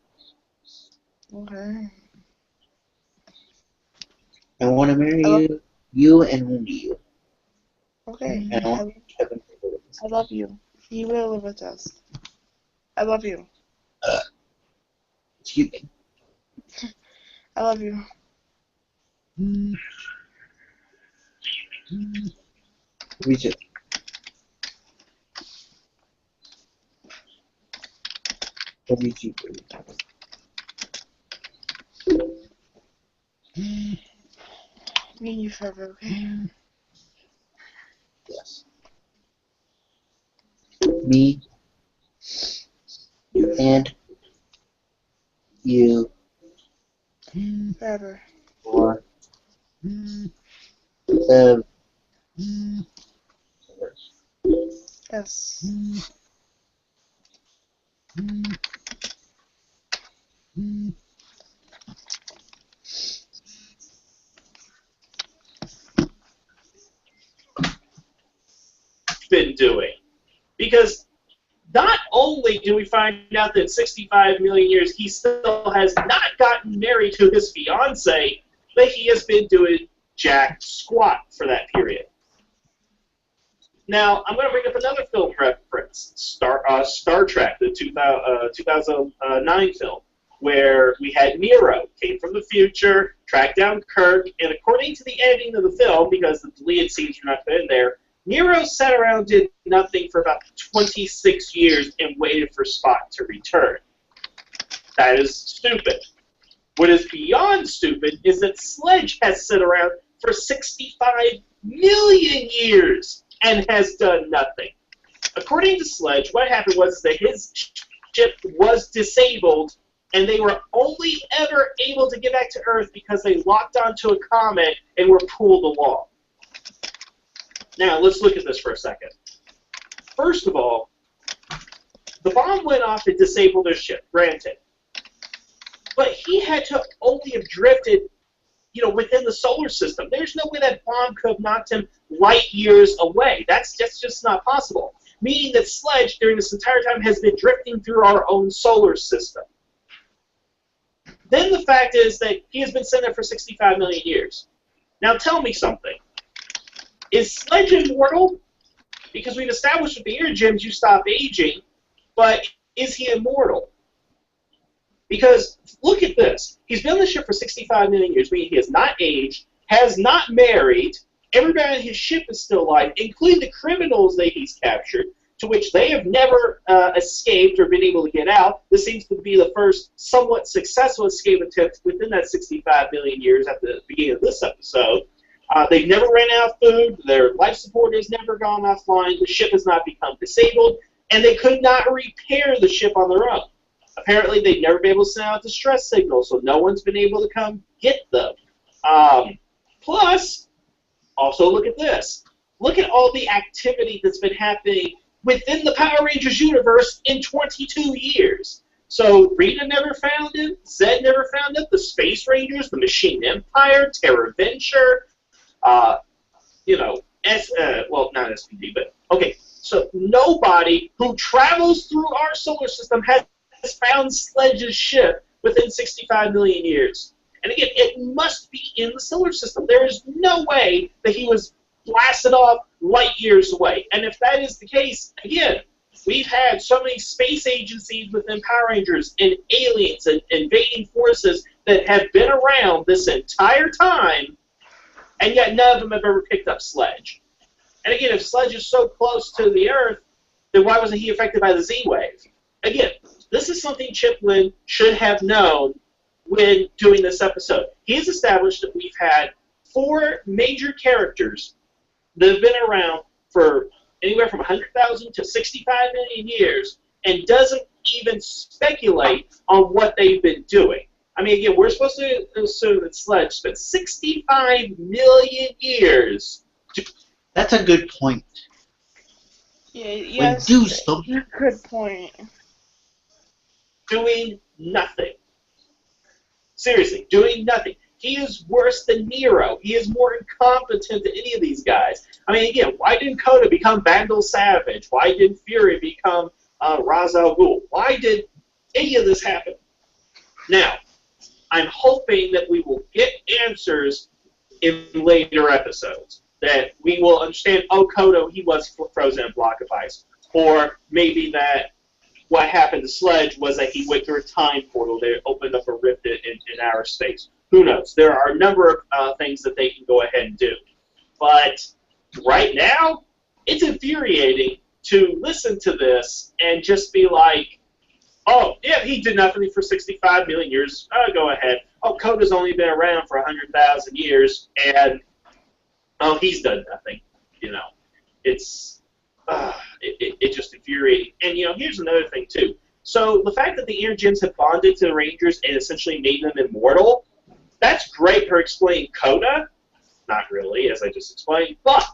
Okay. I want to marry you and only you. Okay. And I want Kevin to live with us. I love you. He will live with us. I love you. Excuse me. I love you. Me too. Love you too, baby. Me and you forever, okay? Yes. Me and you Forever. for Yes. Been doing. Because not only do we find out that in 65 million years he still has not gotten married to his fiancée, but he has been doing jack squat for that period. Now, I'm going to bring up another film reference, Star Trek, the 2009 film, where we had Nero, came from the future, tracked down Kirk, and according to the editing of the film, because the deleted scenes were not put in there, Nero sat around, did nothing for about 26 years and waited for Spock to return. That is stupid. What is beyond stupid is that Sledge has sat around for 65 million years and has done nothing. According to Sledge, what happened was that his ship was disabled and they were only ever able to get back to Earth because they locked onto a comet and were pulled along. Now, let's look at this for a second. First of all, the bomb went off and disabled their ship, granted. But he had to only have drifted, within the solar system. There's no way that bomb could have knocked him light years away. That's just not possible. Meaning that Sledge, during this entire time, has been drifting through our own solar system. Then the fact is that he has been sitting there for 65 million years. Now tell me something. Is Sledge immortal? Because we've established with the ear gems you stop aging, but is he immortal? Because look at this. He's been on the ship for 65 million years, meaning he has not aged, has not married, everybody on his ship is still alive, including the criminals that he's captured, to which they have never escaped or been able to get out. This seems to be the first somewhat successful escape attempt within that 65 million years at the beginning of this episode. They've never ran out of food, their life support has never gone offline, the ship has not become disabled, and they could not repair the ship on their own. Apparently, they've never been able to send out distress signals, so no one's been able to come get them. Plus, also look at this. Look at all the activity that's been happening within the Power Rangers universe in 22 years. So Rita never found it, Zed never found it, the Space Rangers, the Machine Empire, Terra Venture, well, not SPD, but okay. So nobody who travels through our solar system has found Sledge's ship within 65 million years. And again, it must be in the solar system. There is no way that he was blasted off light years away. And if that is the case, again, we've had so many space agencies within Power Rangers and aliens and invading forces that have been around this entire time, and yet none of them have ever picked up Sledge. And again, if Sledge is so close to the Earth, then why wasn't he affected by the Z-Wave? Again, this is something Chip Lynn should have known when doing this episode. He has established that we've had 4 major characters that have been around for anywhere from 100,000 to 65 million years, and doesn't even speculate on what they've been doing. I mean, again, we're supposed to assume that Sledge spent 65 million years. That's a good point. Yeah, yes, do something. good point. Doing nothing. Seriously, doing nothing. He is worse than Nero. He is more incompetent than any of these guys. I mean, again, why didn't Coda become Vandal Savage? Why didn't Fury become Ra's al Ghul? Why did any of this happen? Now, I'm hoping that we will get answers in later episodes. That we will understand, oh, Kodo, he was frozen in a block of ice. Or maybe that what happened to Sledge was that he went through a time portal that opened up a rift in outer space. Who knows? There are a number of things that they can go ahead and do. But right now, it's infuriating to listen to this and just be like, oh, yeah, he did nothing for 65 million years. Go ahead. Oh, Koda's only been around for 100,000 years, and oh, he's done nothing. You know, it's just infuriating. And, you know, here's another thing, too. So the fact that the Energems have bonded to the Rangers and essentially made them immortal, that's great for explaining Coda. Not really, as I just explained, but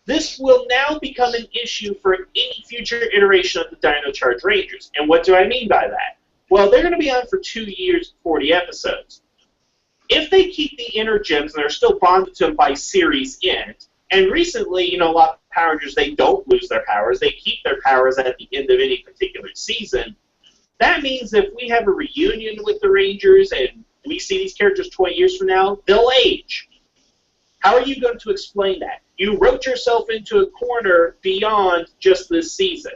this will now become an issue for any future iteration of the Dino Charge Rangers. And what do I mean by that? Well, they're going to be on for 2 years, 40 episodes. If they keep the Energems and they're still bonded to them by series end, and recently, you know, a lot of Power Rangers, they don't lose their powers. They keep their powers at the end of any particular season. That means if we have a reunion with the Rangers and we see these characters 20 years from now, they'll age. How are you going to explain that? You wrote yourself into a corner beyond just this season.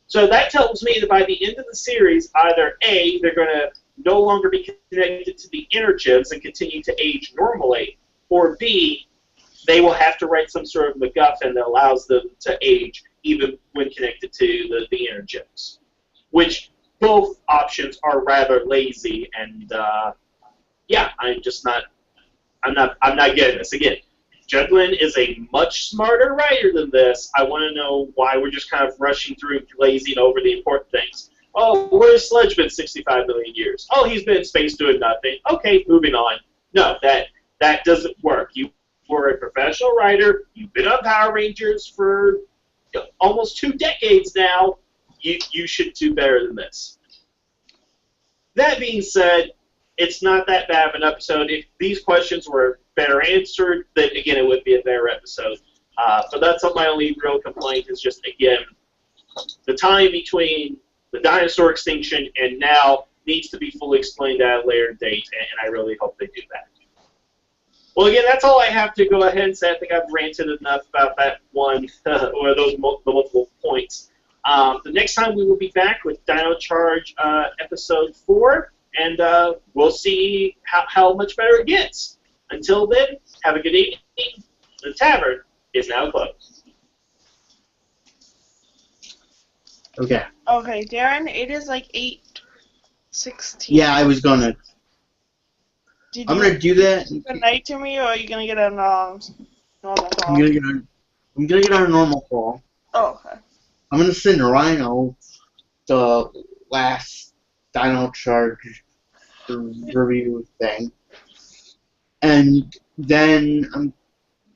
So that tells me that by the end of the series, either A, they're going to no longer be connected to the Energems and continue to age normally, or B, they will have to write some sort of MacGuffin that allows them to age even when connected to the Energems. Which both options are rather lazy, and yeah, I'm not getting this. Again, Juglin is a much smarter writer than this. I want to know why we're just kind of rushing through, glazing over the important things. Oh, where's Sledge been 65 million years? Oh, he's been in space doing nothing. Okay, moving on. No, that doesn't work. You were a professional writer. You've been on Power Rangers for almost 2 decades now. You should do better than this. That being said, it's not that bad of an episode. If these questions were better answered, then again, it would be a better episode. So that's my only real complaint is just, again, the time between the dinosaur extinction and now needs to be fully explained at a later date, and I really hope they do that. Well, again, that's all I have to go ahead and say. I think I've ranted enough about that one, or those multiple points. The next time we will be back with Dino Charge Episode 4, and we'll see how much better it gets. Until then, have a good evening. The tavern is now closed. Okay. Okay, Darren, it is like 8:16. Yeah, I was gonna. I'm gonna do that. Good night to me, or are you gonna get a normal call? I'm gonna get on a normal call. Oh, okay. I'm gonna send Rhino the last Dino Charge review thing, and then I'm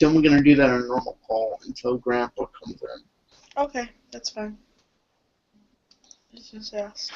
gonna do that on a normal call until Grandpa comes in. Okay, that's fine. Just asked.